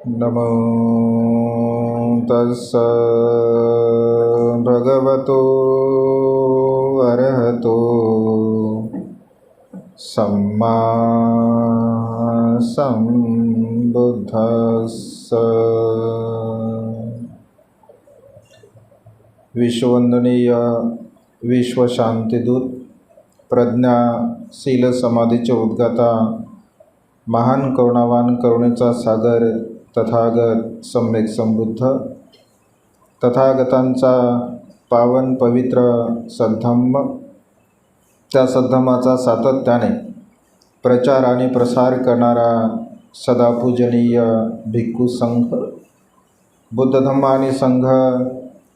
नमो तस्स भगवतो अरहतो सम्मा संबुद्धस्स। विश्ववंदनीय विश्वशांतिदूत, प्रज्ञा शील समाधीचे उद्गाता, महान करुणावान करुणेचा सागर तथागत सम्यक संबुद्ध, तथागतांचा पावन पवित्र सद्धम्म, त्या सद्धम्माचा सातत्याने प्रचार आणि प्रसार करणारा सदापूजनीय भिक्खू संघ, बुद्ध धम्म आणि संघ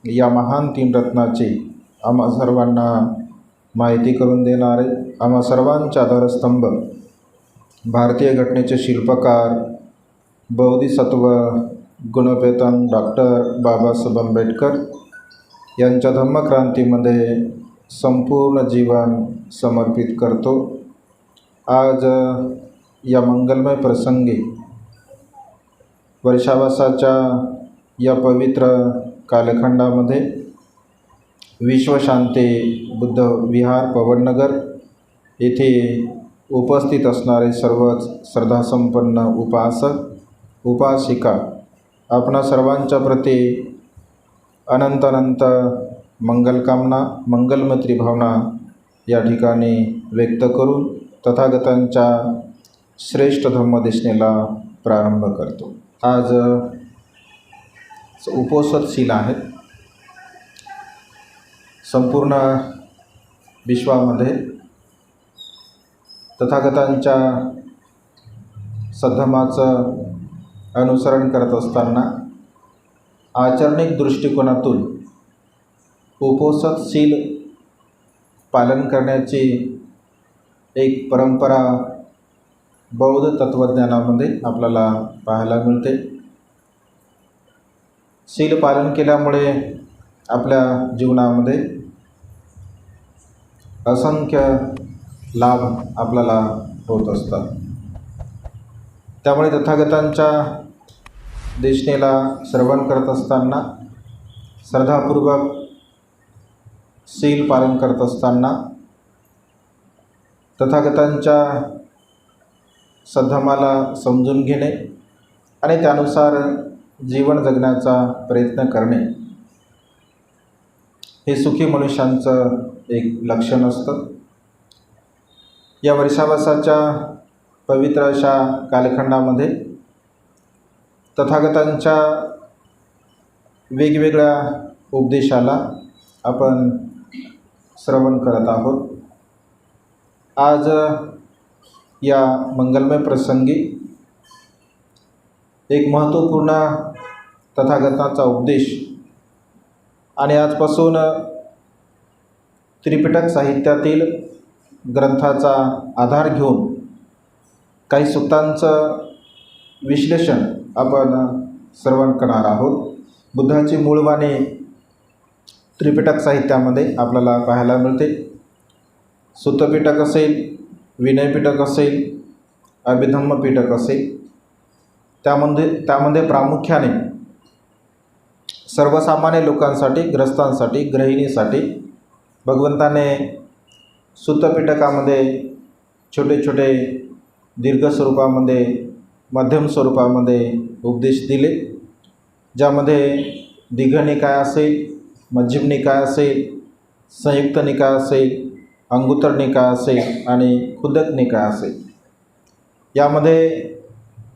या महान तीन रत्नाची आम्हा सर्वांना माहिती करून देणारे, आम्हा सर्वांचे आधारस्तंभ, भारतीय घटनेचे शिल्पकार, बोधिसत्व गुणपेतन डॉक्टर बाबासाहेब आंबेडकर यांच्या धम्मक्रांतीमध्ये संपूर्ण जीवन समर्पित करतो। आज या मंगलमय प्रसंगी वर्षावासाच्या या पवित्र कालखंडामध्ये विश्वशांती बुद्ध विहार पवननगर येथे उपस्थित असणारे सर्वच श्रद्धासंपन्न उपासक उपासिका आपणा सर्वांच्या प्रती अनंत अनंत मंगलकामना मंगलमैत्री भावना या ठिकाणी व्यक्त करून तथागतांच्या श्रेष्ठ धम्मदेशनेला प्रारंभ करतो। आज उपोषित शील आहेत। संपूर्ण विश्वामध्ये तथागतांच्या सद्धम्माचं अनुसरण करत असताना आचरणिक दृष्टिकोनातून उपोषित पालन करण्याची एक परंपरा बौद्ध तत्त्वज्ञानामध्ये आपल्याला पाहायला मिळते। शील पालन केल्यामुळे आपल्या जीवनामध्ये असंख्य लाभ आपल्याला होत असतात। त्यामुळे तथागतांच्या देशनेला श्रवण करत असताना, श्रद्धापूर्वक शील पालन करत असताना तथागतांच्या सद्धम्माला समजून घेणे आणि त्यानुसार जीवन जगण्याचा प्रयत्न करणे हे सुखी मनुष्यांचं एक लक्षण असतं। या वर्षावासाच्या पवित्र अशा कालखंडामध्ये तथागतांच्या वेगवेगळ्या उपदेशाला आपण श्रवण करत आहोत। आज या मंगलमय प्रसंगी एक महत्त्वपूर्ण तथागतांचा उपदेश आणि आजपासून त्रिपिटक साहित्यातील ग्रंथाचा आधार घेऊन काही सूक्तांचं विश्लेषण आपण श्रवण करणार आहोत। बुद्धाची मूळ वाणी त्रिपिटक साहित्यामध्ये आपल्याला पाहायला मिळते। सुत्तपिटक असेल, विनयपिटक असेल, अभिधम्म पिटक असेल, त्यामध्ये प्रामुख्याने सर्वसामान्य लोकांसाठी, ग्रस्तांसाठी, गृहिणीसाठी भगवंताने सुत्तपिटकामध्ये छोटे छोटे दीर्घ स्वरूपामध्ये, मध्यम स्वरूपामध्ये उपदेश दिले, ज्यामध्ये दीघ निकाय असेल, मध्यम निकाय असेल, संयुक्त निकाय असेल, अंगुत्तर निकाय असेल आणि खुद्दक निकाय असेल। यामध्ये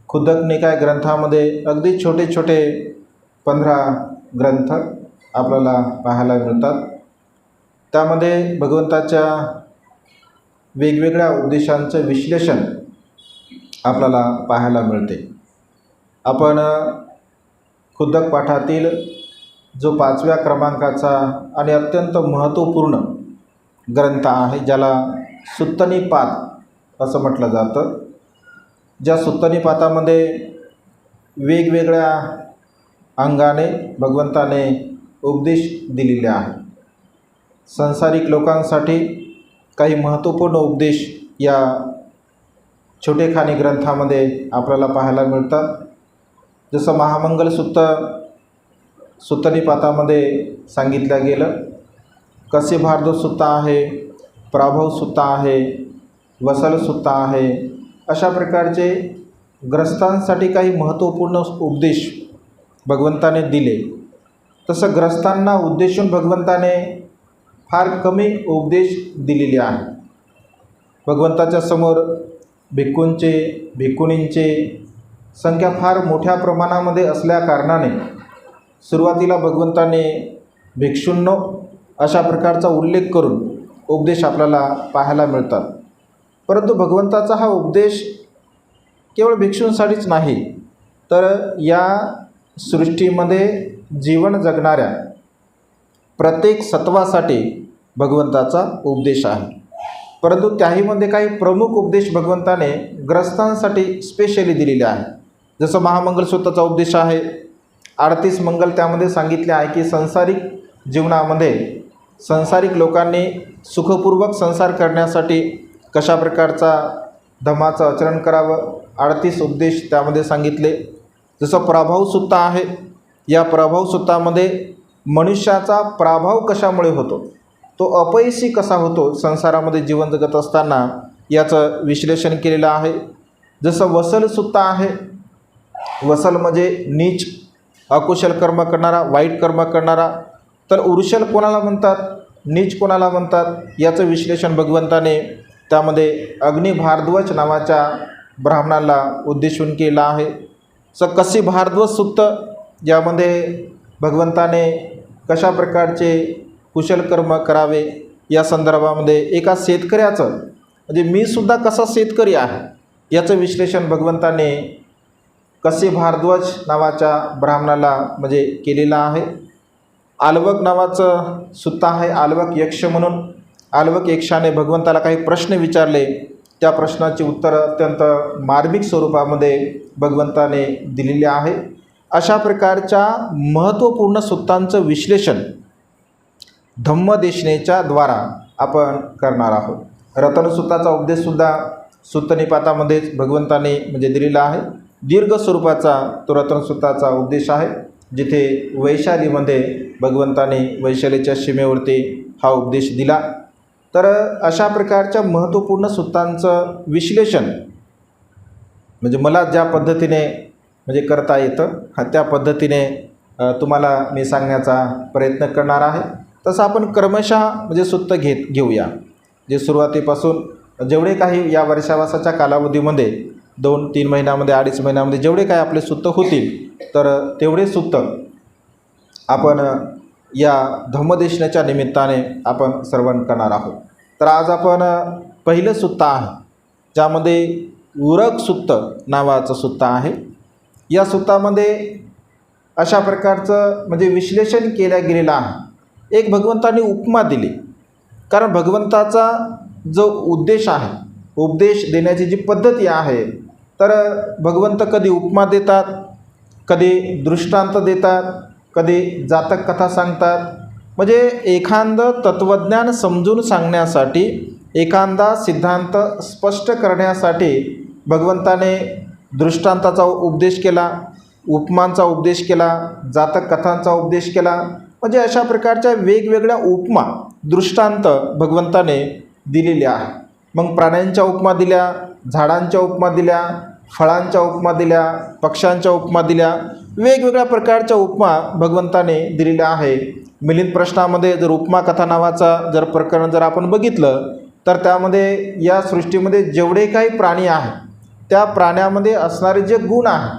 खुद्दक निकाय ग्रंथामध्ये अगदी छोटे छोटे 15 ग्रंथ आपल्याला पाहायला मिळतात। त्यामध्ये भगवंताच्या वेगवेगळ्या उपदेशांचं विश्लेषण आपल्याला पाहायला मिळते। आपण खुद्दक पाठातील जो 5व्या क्रमांकाचा आणि अत्यंत महत्त्वपूर्ण ग्रंथ आहे, ज्याला सुत्तनिपात असं म्हटलं जातं, ज्या सुत्तनिपातामध्ये वेगवेगळ्या अंगाने भगवंताने उपदेश दिलेले आहेत। संसारिक लोकांसाठी काही महत्त्वपूर्ण उपदेश या छोटेखानी ग्रंथामध्ये आपल्याला पाहायला मिळतात। जसं महामंगल सुत्तनिपातामध्ये सांगितलं गेलं, कसे भारद्वाज सुत्ता आहे, पराभव सुत्ता आहे, वसल सुत्ता आहे, अशा प्रकारचे ग्रस्तांसाठी काही महत्त्वपूर्ण उपदेश भगवंताने दिले. तसं ग्रस्तांना उद्देशून भगवंताने फार कमी उपदेश दिलेले आहे. भगवंताच्या समोर भिक्खूंचे भिक्खुनींचे संख्या फार मोठ्या प्रमाणामध्ये असल्या कारणाने सुरुवातीला भगवंताने भिक्षूंनो अशा प्रकारचा उल्लेख करून उपदेश आपल्याला पाहायला मिळतात. परंतु भगवंताचा हा उपदेश केवळ भिक्षूंसाठीच नाही, तर या सृष्टीमध्ये जीवन जगणाऱ्या प्रत्येक सत्वासाठी भगवंताचा उपदेश आहे. परंतु त्याहीमध्ये काही प्रमुख उपदेश भगवंताने ग्रस्तांसाठी स्पेशली दिलेले आहे. जसं महामंगल सूत्राचा उपदेश आहे, 38 मंगल त्यामध्ये सांगितले आहे की सांसारिक जीवनामध्ये सांसारिक लोकांनी सुखपूर्वक संसार करण्यासाठी कशा प्रकारचा धम्माचं आचरण करावं, 38 उपदेश त्यामध्ये सांगितले. जसं प्रभाव सुत्ता आहे, या प्रभाव सुत्तामध्ये मनुष्याचा प्रभाव कशामुळे होतो, तो अपयशी कसा होतो संसारामध्ये जीवन जगत असताना, याचं विश्लेषण केलेलं आहे. जसं वसल सुत्ता आहे, वसल म्हणजे नीच अकुशल कर्म करणारा, वाईट कर्म करणारा. तर उरुशल कोणाला म्हणतात, नीच कोणाला म्हणतात, याचं विश्लेषण भगवंताने त्यामध्ये अग्नि भारद्वाज नावाच्या ब्राह्मणाला उद्देशून केलं आहे. कसी भारद्वाज सुत्त, यामध्ये भगवंताने कशा प्रकारचे कुशल कर्म करावे या संदर्भामध्ये एका शेतकऱ्याचं, म्हणजे मी सुद्धा कसा शेतकरी आहे याचं विश्लेषण भगवंताने कसी भारद्वाज नावाच्या ब्राह्मणाला म्हणजे केलेलं आहे. आल्वक नावाचं सुत्ता आहे, आल्वक यक्ष म्हणून. आल्वक यक्षाने भगवंताला काही प्रश्न विचारले, त्या प्रश्नाची उत्तरं अत्यंत मार्मिक स्वरूपामध्ये भगवंताने दिलेले आहे. अशा प्रकारच्या महत्त्वपूर्ण सुत्तांचं विश्लेषण धम्मदेशनेच्या द्वारा आपण करणार आहोत. रतनसुत्ताचा उपदेशसुद्धा सुत्तनिपातामध्येच भगवंताने म्हणजे दिलेला आहे. दीर्घ स्वरूपाचा तो रतनसुत्ताचा उपदेश आहे, जिथे वैशालीमध्ये भगवंताने वैशालीच्या सीमेवरती हा उपदेश दिला. तर अशा प्रकारच्या महत्त्वपूर्ण सुत्तांचं विश्लेषण म्हणजे मला ज्या पद्धतीने म्हणजे करता येतं त्या पद्धतीने तुम्हाला मी सांगण्याचा प्रयत्न करणार आहे. तसं आपण क्रमशः म्हणजे सुत्त घेऊया. जे सुरुवातीपासून जेवढे काही या वर्षावासाच्या कालावधीमध्ये 2-3 महिन्यामध्ये 2.5 महिन्यामध्ये जेवढे काही आपले सुत्त होतील, तर तेवढे सुत्त आपण या धम्मदेशनाच्या निमित्ताने आपण श्रवण करणार आहोत. तर आज आपण पहिलं सुत्त आहे, ज्यामध्ये उरक सुत्त नावाचं सुत्त आहे. या सुत्तामध्ये अशा प्रकारचं म्हणजे विश्लेषण केलं गेलेलं आहे. एक भगवंताने उपमा दिली, कारण भगवंताचा जो उद्देश आहे, उपदेश देण्याची जी पद्धती आहे, तर भगवंत कधी उपमा देतात, कधी दृष्टांत देतात, कधी जातक कथा सांगतात. म्हणजे एखादं तत्त्वज्ञान समजून सांगण्यासाठी, एखादा सिद्धांत स्पष्ट करण्यासाठी भगवंताने दृष्टांताचा उपदेश केला, उपमांचा उपदेश केला, जातक कथांचा उपदेश केला. म्हणजे अशा प्रकारच्या वेगवेगळ्या उपमा दृष्टांत भगवंताने दिलेले आहे. मग प्राण्यांच्या उपमा दिल्या, झाडांच्या उपमा दिल्या, फळांच्या उपमा दिल्या, पक्ष्यांच्या उपमा दिल्या, वेगवेगळ्या प्रकारच्या उपमा भगवंताने दिलेल्या आहे. मिलिंद प्रश्नामध्ये जर उपमा कथा नावाचा जर प्रकरण जर आपण बघितलं, तर त्यामध्ये या सृष्टीमध्ये जेवढे काही प्राणी आहेत, त्या प्राण्यामध्ये असणारे जे गुण आहे,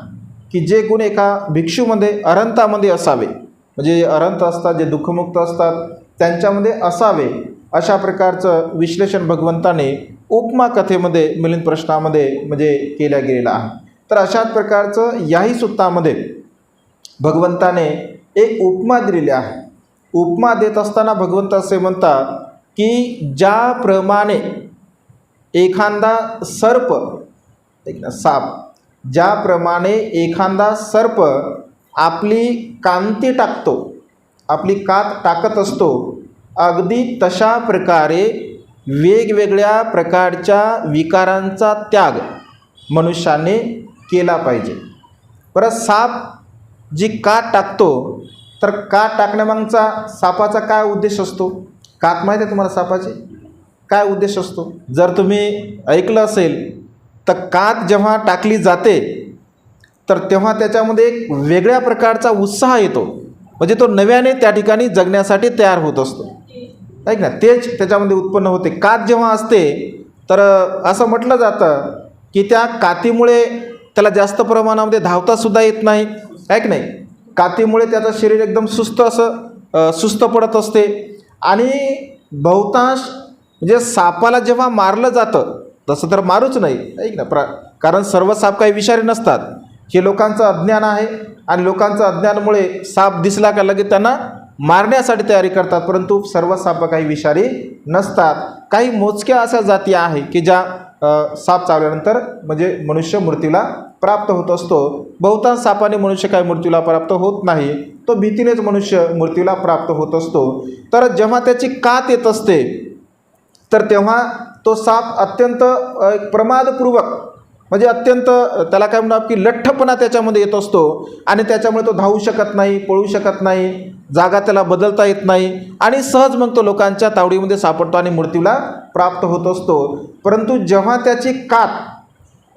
की जे गुण एका भिक्षूमध्ये अरहंतामध्ये असावे, म्हणजे अरहंत असतात, जे दुःखमुक्त असतात, त्यांच्यामध्ये असावे, अशा प्रकारचं विश्लेषण भगवंताने उपमा कथेमध्ये मिलिंद प्रश्नामध्ये म्हणजे केल्या गेलेलं आहे. तर अशाच प्रकारचं याही सुत्तामध्ये भगवंताने एक उपमा दिलेली आहे. उपमा देत असताना भगवंत असे म्हणतात की ज्याप्रमाणे एखादा सर्प, साप, ज्याप्रमाणे एखादा सर्प आपली कांती टाकतो, आपली कात टाकत असतो, अगदी तशा प्रकारे वेगवेगळ्या प्रकारच्या विकारांचा त्याग मनुष्याने केला पाहिजे. परत साप जी कात टाकतो, तर कात टाकण्यामागचा सापाचा काय उद्देश असतो? कात माहीत आहे तुम्हाला सापाची काय उद्देश असतो? जर तुम्ही ऐकलं असेल तर कात जेव्हा टाकली जाते तर तेव्हा त्याच्यामध्ये एक वेगळ्या प्रकारचा उत्साह येतो, म्हणजे तो नव्याने त्या ठिकाणी जगण्यासाठी तयार होत असतो. ऐक ना, तेच त्याच्यामध्ये उत्पन्न होते. कात जेव्हा असते तर असं म्हटलं जातं की त्या कातीमुळे त्याला जास्त प्रमाणामध्ये धावतासुद्धा येत नाही. ऐक नाही, कातीमुळे त्याचं शरीर एकदम सुस्त पडत असते. आणि बहुतांश म्हणजे सापाला जेव्हा मारलं जातं, तसं तर मारूच नाही, ऐक ना, कारण सर्व साप काही विषारी नसतात. हे लोकांचं अज्ञान आहे आणि लोकांचं अज्ञानामुळे साप दिसला का लगेच त्यांना मारण्यासाठी तयारी करतात, परंतु सर्व साप काही विषारी नसतात. काही मोजक्या अशा जाती आहे की ज्या साप चावल्यानंतर म्हणजे मनुष्य मृत्यूला प्राप्त होत असतो. बहुतांश सापाने मनुष्य काही मृत्यूला प्राप्त होत नाही, तो भीतीनेच मनुष्य मृत्यूला प्राप्त होत असतो. तर जेव्हा त्याची कात येत असते तर तेव्हा तो साप अत्यंत प्रमादपूर्वक, म्हणजे अत्यंत त्याला काय म्हणतात की लठ्ठपणा त्याच्यामध्ये येत असतो आणि त्याच्यामुळे तो धावू शकत नाही, पळू शकत नाही, जागा त्याला बदलता येत नाही आणि सहज मग तो लोकांच्या तावडीमध्ये सापडतो आणि मृत्यूला प्राप्त होत असतो. परंतु जेव्हा त्याची कात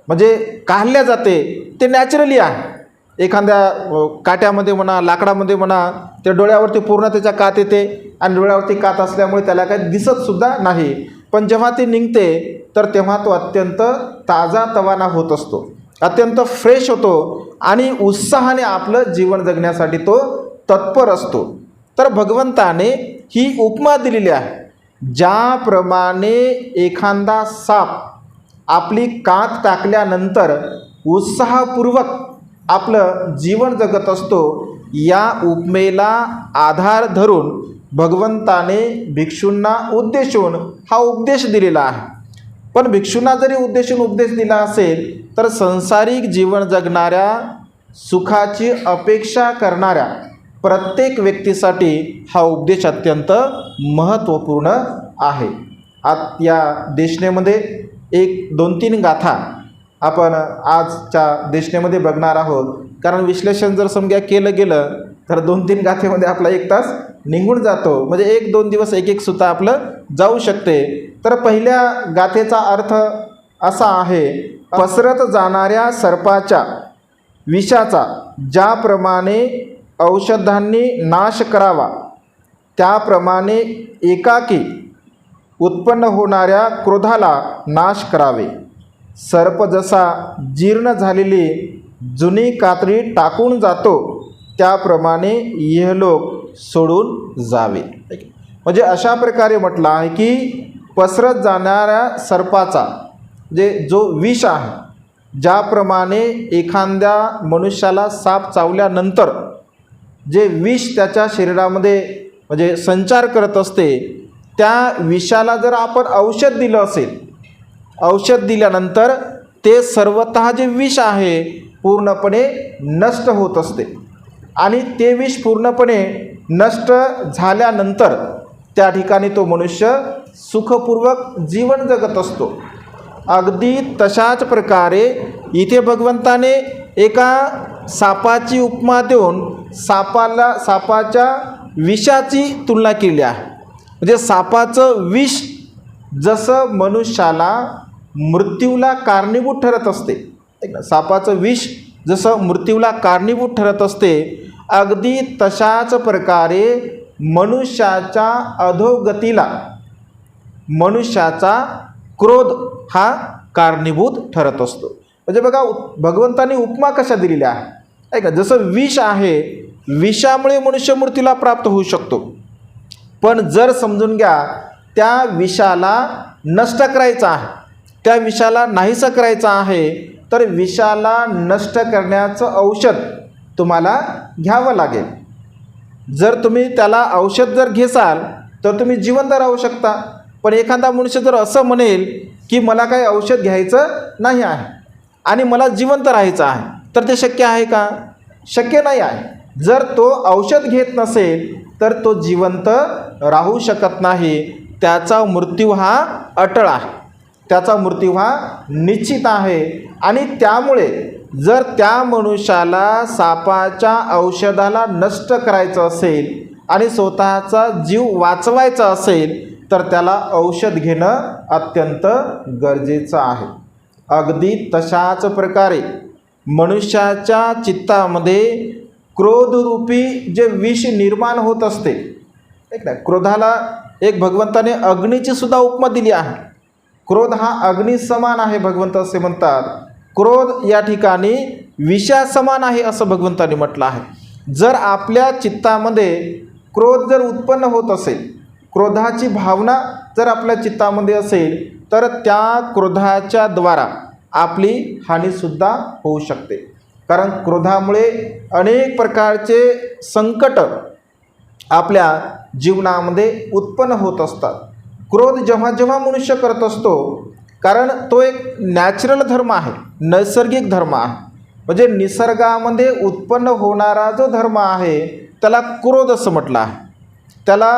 म्हणजे काढल्या जाते, ते नॅचरली आहे. एखाद्या काट्यामध्ये म्हणा, लाकडामध्ये म्हणा, त्या डोळ्यावरती पूर्ण त्याच्या कात येते आणि डोळ्यावरती कात असल्यामुळे त्याला काही दिसतसुद्धा नाही. पण जेव्हा ती निघते तर तेव्हा तो अत्यंत ताजातवाना होत असतो, अत्यंत फ्रेश होतो आणि उत्साहाने आपलं जीवन जगण्यासाठी तो तत्पर असतो. तर भगवंताने ही उपमा दिलेली आहे. ज्याप्रमाणे एखादा साप आपली कात टाकल्यानंतर उत्साहपूर्वक आपलं जीवन जगत असतो, या उपमेला आधार धरून भगवंताने भिक्षूंना उद्देशून हा उपदेश दिलेला आहे. पण भिक्षूंना जरी उद्देशून उपदेश दिला असेल तर संसारिक जीवन जगणाऱ्या, सुखाची अपेक्षा करणाऱ्या प्रत्येक व्यक्तीसाठी हा उपदेश अत्यंत महत्त्वपूर्ण आहे. या देशनेमध्ये एक 2-3 गाथा आपण आजच्या देशनेमध्ये बघणार आहोत. कारण विश्लेषण जर समजा केलं गेलं तर 2-3 गाथेमध्ये आपला 1 तास निघून जातो, म्हणजे 1-2 दिवस एक सुद्धा आपलं जाऊ शकते. तर पहिल्या गाथेचा अर्थ असा आहे, पसरत जाणाऱ्या सर्पाच्या विषाचा ज्याप्रमाणे औषधांनी नाश करावा, त्याप्रमाणे एकाकी उत्पन्न होणाऱ्या क्रोधाला नाश करावे. सर्प जसा जीर्ण झालेली जुनी कात्री टाकून जातो, त्याप्रमाणे इहलोक सोडून जावे. म्हणजे अशा प्रकारे म्हटलं आहे की पसरत जाणाऱ्या सर्पाचा जो विष आहे, ज्याप्रमाणे एखाद्या मनुष्याला साप चावल्यानंतर जे विष त्याच्या शरीरामध्ये म्हणजे संचार करत असते, त्या विषाला जर आपण औषध दिलं असेल, औषध दिल्यानंतर ते सर्वतः जे विष आहे पूर्णपणे नष्ट होत असते आणि ते विष पूर्णपणे नष्ट झाल्यानंतर त्या ठिकाणी तो मनुष्य सुखपूर्वक जीवन जगत असतो. अगदी तशाच प्रकारे इथे भगवंताने एका सापाची उपमा देऊन सापाच्या विषाची तुलना केली आहे. म्हणजे सापाचं विष जसं मनुष्याला मृत्यूला कारणीभूत ठरत असते, सापाचं विष जसं मृत्यूला कारणीभूत ठरत असते, अगदी तशाच प्रकारे मनुष्याच्या अधोगतीला मनुष्याचा क्रोध हा कारणीभूत ठरत असतो. म्हणजे बघा, भगवंतांनी उपमा कशा दिलेल्या आहे, ऐका. जसं विष आहे, विषामुळे मनुष्य मृत्यूला प्राप्त होऊ शकतो, पण जर समजून घ्या त्या विषाला नष्ट करायचं आहे, त्या विषाला नाहीसं करायचं आहे, तर विषाला नष्ट करण्याचं औषध तुम्हाला घ्यावं लागेल. जर तुम्ही त्याला औषध जर घेसाल तर तुम्ही जिवंत राहू शकता. पण एखादा मनुष्य जर असं म्हणेल की मला काही औषध घ्यायचं नाही आहे आणि मला जिवंत राहायचं आहे, तर ते शक्य आहे का? शक्य नाही आहे. जर तो औषध घेत नसेल तर तो जिवंत राहू शकत नाही. त्याचा मृत्यू हा अटळ आहे, त्याचा मृत्यू हा निश्चित आहे. आणि त्यामुळे जर त्या मनुष्याला सापाच्या औषधाला नष्ट करायचं असेल आणि स्वतःचा जीव वाचवायचा असेल तर त्याला औषध घेणं अत्यंत गरजेचं आहे. अगदी तशाच प्रकारे मनुष्याच्या चित्तामध्ये क्रोधरूपी जे विष निर्माण होत असते, एक नाही, क्रोधाला एक भगवंताने अग्नीची सुद्धा उपमा दिली आहे. क्रोध हा अग्नी समान आहे भगवंत असे म्हणतात. क्रोध या ठिकाणी विषासमान आहे असं भगवंताने म्हटलं आहे. जर आपल्या चित्तामध्ये क्रोध जर उत्पन्न होत असेल, क्रोधाची भावना जर आपल्या चित्तामध्ये असेल तर त्या क्रोधाच्या द्वारा आपली हानीसुद्धा होऊ शकते. कारण क्रोधामुळे अनेक प्रकारचे संकट आपल्या जीवनामध्ये उत्पन्न होत असतात. क्रोध जेव्हा जेव्हा मनुष्य करत असतो, कारण तो एक नॅचरल धर्म आहे, नैसर्गिक धर्म आहे. म्हणजे निसर्गामध्ये उत्पन्न होणारा जो धर्म आहे त्याला क्रोध असं म्हटलं आहे, त्याला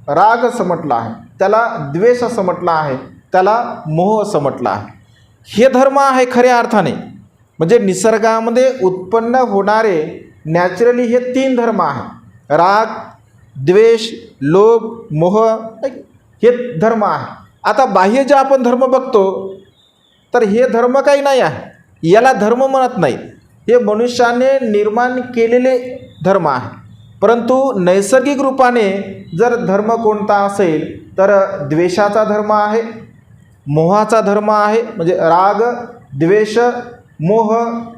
राग असं म्हटलं आहे, त्याला द्वेष असं म्हटलं आहे, त्याला मोह असं म्हटलं आहे. हे धर्म आहे खऱ्या अर्थाने. म्हणजे निसर्गामध्ये उत्पन्न होणारे नॅचरली हे 3 धर्म आहे: राग, द्वेष, लोभ, मोह, हे धर्म आहे. आता बाह्य जे आपण धर्म बघतो तर हे धर्म काही नाही आहे, याला धर्म म्हणत नाही. हे मनुष्याने निर्माण केलेले धर्म आहे. परंतु नैसर्गिक रूपाने जर धर्म कोणता असेल तर द्वेषाचा धर्म आहे, मोहाचा धर्म आहे. म्हणजे राग, द्वेष, मोह,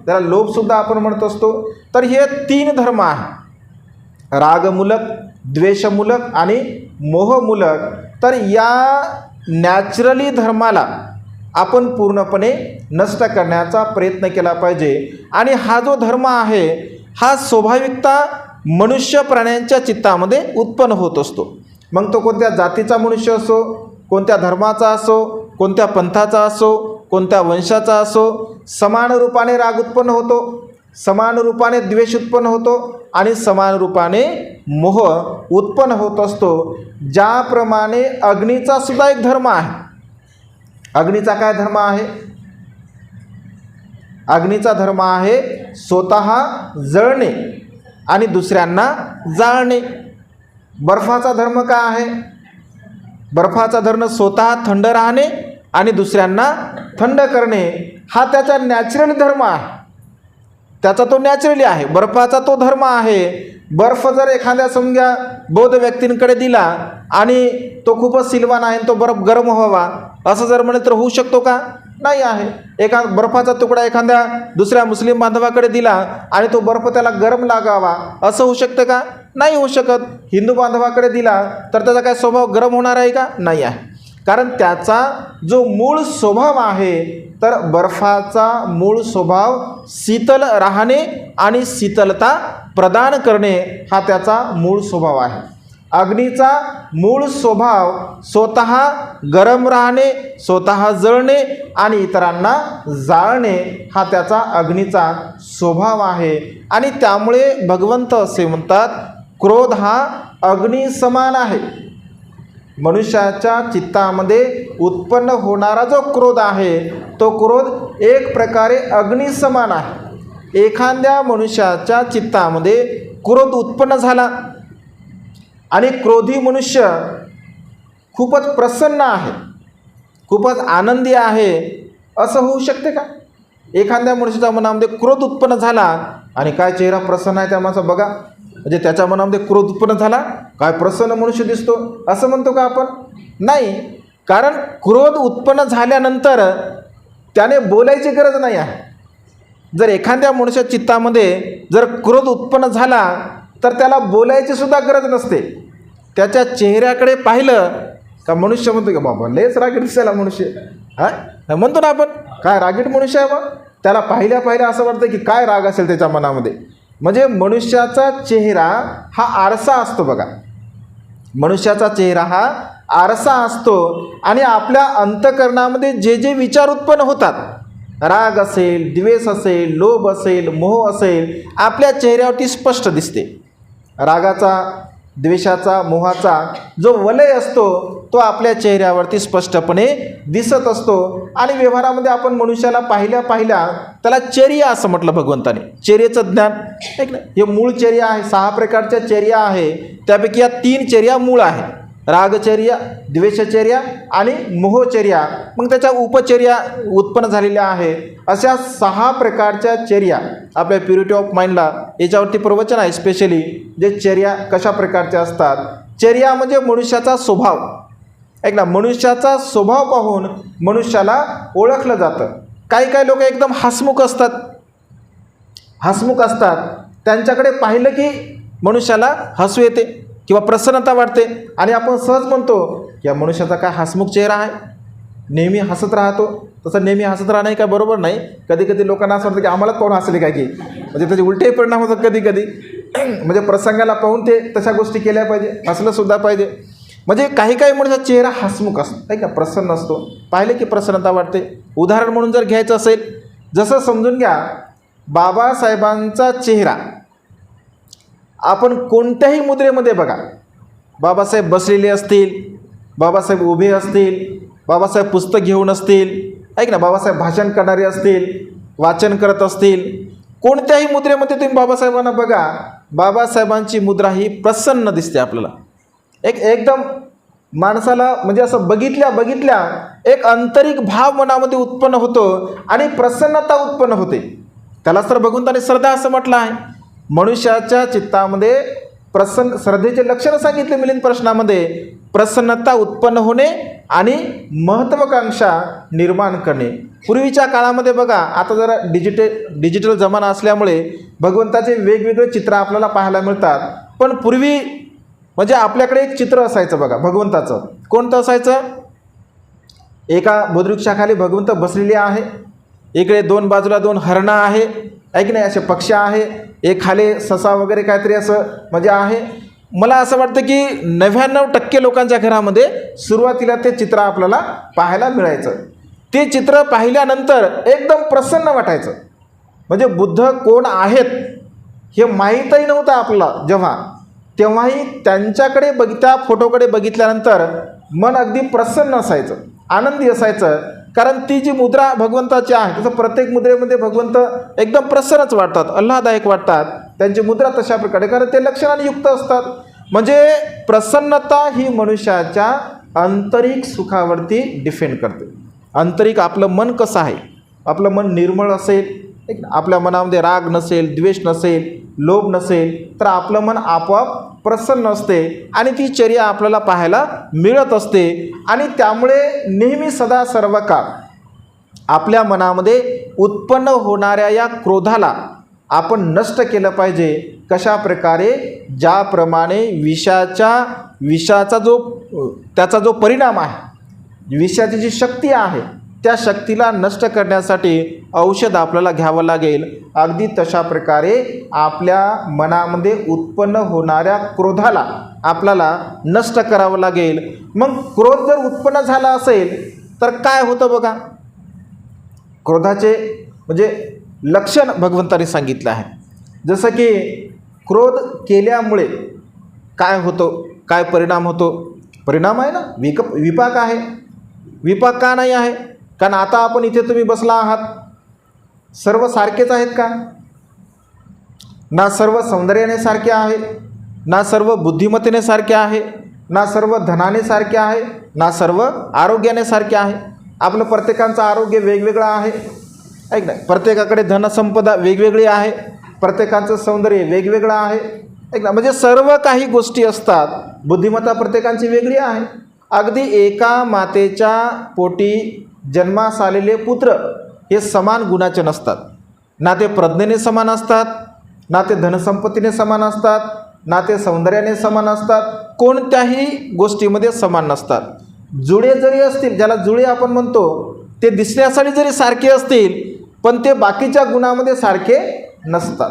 त्याला लोभसुद्धा आपण म्हणत असतो. तर हे 3 धर्म आहे: रागमूलक, द्वेषमूलक आणि मोहमूलक. तर या नॅचरली धर्माला आपण पूर्णपणे नष्ट करण्याचा प्रयत्न केला पाहिजे. आणि हा जो धर्म आहे हा स्वाभाविकता मनुष्य प्राण्यांच्या चित्तामध्ये उत्पन्न होत असतो. मग तो कोणत्या जातीचा मनुष्य असो, कोणत्या धर्माचा असो, कोणत्या पंथाचा असो, कोणत्या वंशाचा असो, समान रूपाने राग उत्पन्न होतो, समान रूपाने द्वेष उत्पन्न होतो आणि समान रूपाने मोह उत्पन्न होत असतो. ज्याप्रमाणे अग्नीचा सुद्धा एक धर्म आहे. अग्नीचा काय धर्म आहे? अग्नीचा धर्म आहे स्वतः जळणे आणि दुसऱ्यांना जाळणे. बर्फाचा धर्म काय आहे? बर्फाचा धर्म स्वतः थंड राहणे आणि दुसऱ्यांना थंड करणे. हा त्याचा नॅचरल धर्म आहे, त्याचा तो नॅचरली आहे. बर्फाचा तो धर्म आहे. बर्फ जर एखाद्या समजा बौद्ध व्यक्तींकडे दिला आणि तो खूपच सिलवान आहे, तो बर्फ गरम व्हावा असं जर म्हणे तर होऊ शकतो का? नाही आहे. एका बर्फाचा तुकडा एखाद्या दुसऱ्या मुस्लिम बांधवाकडे दिला आणि तो बर्फ त्याला गरम लागावा असं होऊ शकतं का? नाही होऊ शकत. हिंदू बांधवाकडे दिला तर त्याचा काय स्वभाव गरम होणार आहे का? नाही आहे. कारण त्याचा जो मूळ स्वभाव आहे तर बर्फाचा मूळ स्वभाव शीतल राहणे आणि शीतलता प्रदान करणे हा त्याचा मूळ स्वभाव आहे. अग्नीचा मूळ स्वभाव स्वतः गरम राहणे, स्वतः जळणे आणि इतरांना जाळणे हा त्याचा अग्नीचा स्वभाव आहे. आणि त्यामुळे भगवंत असे म्हणतात, क्रोध हा अग्नी समान आहे. मनुष्याच्या चित्तामध्ये उत्पन्न होणारा जो क्रोध आहे तो क्रोध एक प्रकारे अग्नी समान आहे. एखाद्या मनुष्याच्या चित्तामध्ये क्रोध उत्पन्न झाला आणि क्रोधी मनुष्य खूपच प्रसन्न आहे, खूपच आनंदी आहे असं होऊ शकते का? एखाद्या मनुष्याच्या मनामध्ये क्रोध उत्पन्न झाला आणि काय चेहरा प्रसन्न आहे त्या माणसाचा बघा, म्हणजे त्याच्या मनामध्ये क्रोध उत्पन्न झाला, काय प्रसन्न मनुष्य दिसतो असं म्हणतो का आपण? नाही. कारण क्रोध उत्पन्न झाल्यानंतर त्याने बोलायची गरज नाही आहे. जर एखाद्या मनुष्या चित्तामध्ये जर क्रोध उत्पन्न झाला तर त्याला बोलायची सुद्धा गरज नसते. त्याच्या चेहऱ्याकडे पाहिलं का मनुष्य म्हणतो की बाबा लयच रागीट दिसायला मनुष्य, हां म्हणतो ना आपण, काय रागीट मनुष्य आहे मग. त्याला पाहिल्या पाहिल्या असं वाटतं की काय राग असेल त्याच्या मनामध्ये. म्हणजे मनुष्याचा चेहरा हा आरसा असतो बघा. मनुष्याचा चेहरा हा आरसा असतो आणि आपल्या अंतःकरणामध्ये जे जे विचार उत्पन्न होतात, राग असेल, द्वेष असेल, लोभ असेल, मोह असेल, आपल्या चेहऱ्यावरती स्पष्ट दिसते. रागाचा द्वेषाचा, मोहाचा जो वलय असतो तो आपल्या चेहऱ्यावरती स्पष्टपणे दिसत असतो. आणि व्यवहारामध्ये आपण मनुष्याला पाहिल्या त्याला चर्या असं म्हटलं भगवंताने. चर्येचं ज्ञान ऐक ना, हे मूळ चर्या आहे. 6 प्रकारच्या चर्या आहे, त्यापैकी या 3 चर्या मूळ आहे. रागचर्या, द्वेषचर्या आणि मोहचर्या. मग त्याच्या उपचर्या उत्पन्न झालेल्या आहेत. अशा 6 प्रकारच्या चर्या आपल्या प्युरिटी ऑफ माइंडला याच्यावरती प्रवचन आहे स्पेशली, जे चर्या कशा प्रकारच्या असतात. चर्या म्हणजे मनुष्याचा स्वभाव. ऐक ना, मनुष्याचा स्वभाव पाहून मनुष्याला ओळखलं जातं. काही लोक एकदम हसमुख असतात, त्यांच्याकडे पाहिलं की मनुष्याला हसू येते किंवा प्रसन्नता वाटते आणि आपण सहज म्हणतो या मनुष्याचा काय हसमुख चेहरा आहे, नेहमी हसत राहतो. तसं नेहमी हसत राहणं काय बरोबर नाही. कधी लोकांना असं वाटतं की आम्हाला कोण हसले काय की, म्हणजे त्याचे उलटे परिणाम होतात कधी म्हणजे प्रसंगाला पाहून ते तशा गोष्टी केल्या पाहिजे, हसलंसुद्धा पाहिजे. म्हणजे काही मनुष्याचा चेहरा हसमुख असतो, नाही का, प्रसन्न असतो, पाहिले की प्रसन्नता वाटते. उदाहरण म्हणून जर घ्यायचं असेल, जसं समजून घ्या बाबासाहेबांचा चेहरा आपण कोणत्याही मुद्रेमध्ये बघा, बाबासाहेब बसलेले असतील, बाबासाहेब उभे असतील, बाबासाहेब पुस्तक घेऊन असतील, ऐक ना, बाबासाहेब भाषण करणारे असतील, वाचन करत असतील, कोणत्याही मुद्रेमध्ये तुम्ही बाबासाहेबांना बघा, बाबासाहेबांची मुद्रा ही प्रसन्न दिसते आपल्याला. एकदम माणसाला म्हणजे असं बघितल्या एक आंतरिक भाव मनामध्ये उत्पन्न होतो आणि प्रसन्नता उत्पन्न होते. त्यालाच तर भगवंताने श्रद्धा असं म्हटलं आहे. मनुष्याच्या चित्तामध्ये श्रद्धेचे लक्षणं सांगितले मिलिंद प्रश्नामध्ये. प्रसन्नता उत्पन्न होणे आणि महत्त्वाकांक्षा निर्माण करणे. पूर्वीच्या काळामध्ये बघा, आता जरा डिजिटल जमाना असल्यामुळे भगवंताचे वेगवेगळे चित्र आपल्याला पाहायला मिळतात. पण पूर्वी म्हणजे आपल्याकडे एक चित्र असायचं बघा भगवंताचं. कोणतं असायचं? एका बोधवृक्षाखाली भगवंत बसलेले आहे, इकडे 2 बाजूला 2 हरणं आहे, ऐक नाही, असे पक्ष आहे, एक खाली ससा वगैरे काहीतरी असं म्हणजे आहे. मला असं वाटतं की 99% लोकांच्या घरामध्ये सुरुवातीला ते चित्र आपल्याला पाहायला मिळायचं. ते चित्र पाहिल्यानंतर एकदम प्रसन्न वाटायचं. म्हणजे बुद्ध कोण आहेत हे माहीतही नव्हतं आपल्याला तेव्हाही त्यांच्याकडे त्या फोटोकडे बघितल्यानंतर मन अगदी प्रसन्न असायचं, आनंदी असायचं. कारण ती जी मुद्रा भगवंताची आहे, तसं प्रत्येक मुद्रेमध्ये भगवंत एकदम प्रसन्नच वाटतात, आल्हाददायक वाटतात. त्यांची मुद्रा तशा प्रकारे, कारण ते लक्षणाने युक्त असतात. म्हणजे प्रसन्नता ही मनुष्याच्या आंतरिक सुखावरती डिपेंड करते. आंतरिक आपलं मन कसं आहे, आपलं मन निर्मळ असेल, आपल्या मनामध्ये राग नसेल, द्वेष नसेल, लोभ नसेल, तर आपलं मन आपोआप प्रसन्न असते आणि ती चर्या आपल्याला पाहायला मिळत असते. आणि त्यामुळे नेहमी सदा सर्व काळ आपल्या मनामध्ये उत्पन्न होणाऱ्या या क्रोधाला आपण नष्ट केलं पाहिजे. कशा प्रकारे? ज्याप्रमाणे विषाचा त्याचा जो परिणाम आहे, विषाची जी शक्ती आहे, त्या शक्तीला नष्ट करण्यासाठी औषध आपल्याला घ्यावं लागेल. अगदी तशा प्रकारे आपल्या मनामध्ये उत्पन्न होणाऱ्या क्रोधाला आपल्याला नष्ट करावं लागेल. मग क्रोध जर उत्पन्न झाला असेल तर काय होतं बघा, क्रोधाचे म्हणजे लक्षण भगवंताने सांगितलं आहे. जसं की क्रोध केल्यामुळे काय होतं, काय परिणाम होतो? परिणाम आहे ना, विपाक आहे. विपाक का नाही आहे? कारण आता आपण इथे तुम्ही बसला आहात, सर्व सारखेच आहेत का? ना सर्व सौंदर्याने सारखे आहे, ना सर्व बुद्धिमत्तेने सारखे आहे, ना सर्व धनाने सारखे आहे, ना सर्व आरोग्याने सारखे आहे. आपलं प्रत्येकाचं आरोग्य वेगवेगळं आहे, ऐक ना, प्रत्येकाकडे धनसंपदा वेगवेगळी आहे, प्रत्येकाचं सौंदर्य वेगवेगळं आहे, ऐक ना. म्हणजे सर्व काही गोष्टी असतात, बुद्धिमत्ता प्रत्येकाची वेगळी आहे. अगदी एका मातेच्या पोटी जन्मास आलेले पुत्र हे समान गुणाचे नसतात. ना ते प्रज्ञेने समान असतात, ना ते धनसंपत्तीने समान असतात, ना ते सौंदर्याने समान असतात, कोणत्याही गोष्टीमध्ये समान नसतात. जुळे जरी असतील, ज्याला जुळे आपण म्हणतो, ते दिसण्यासाठी जरी सारखे असतील पण ते बाकीच्या गुणामध्ये सारखे नसतात.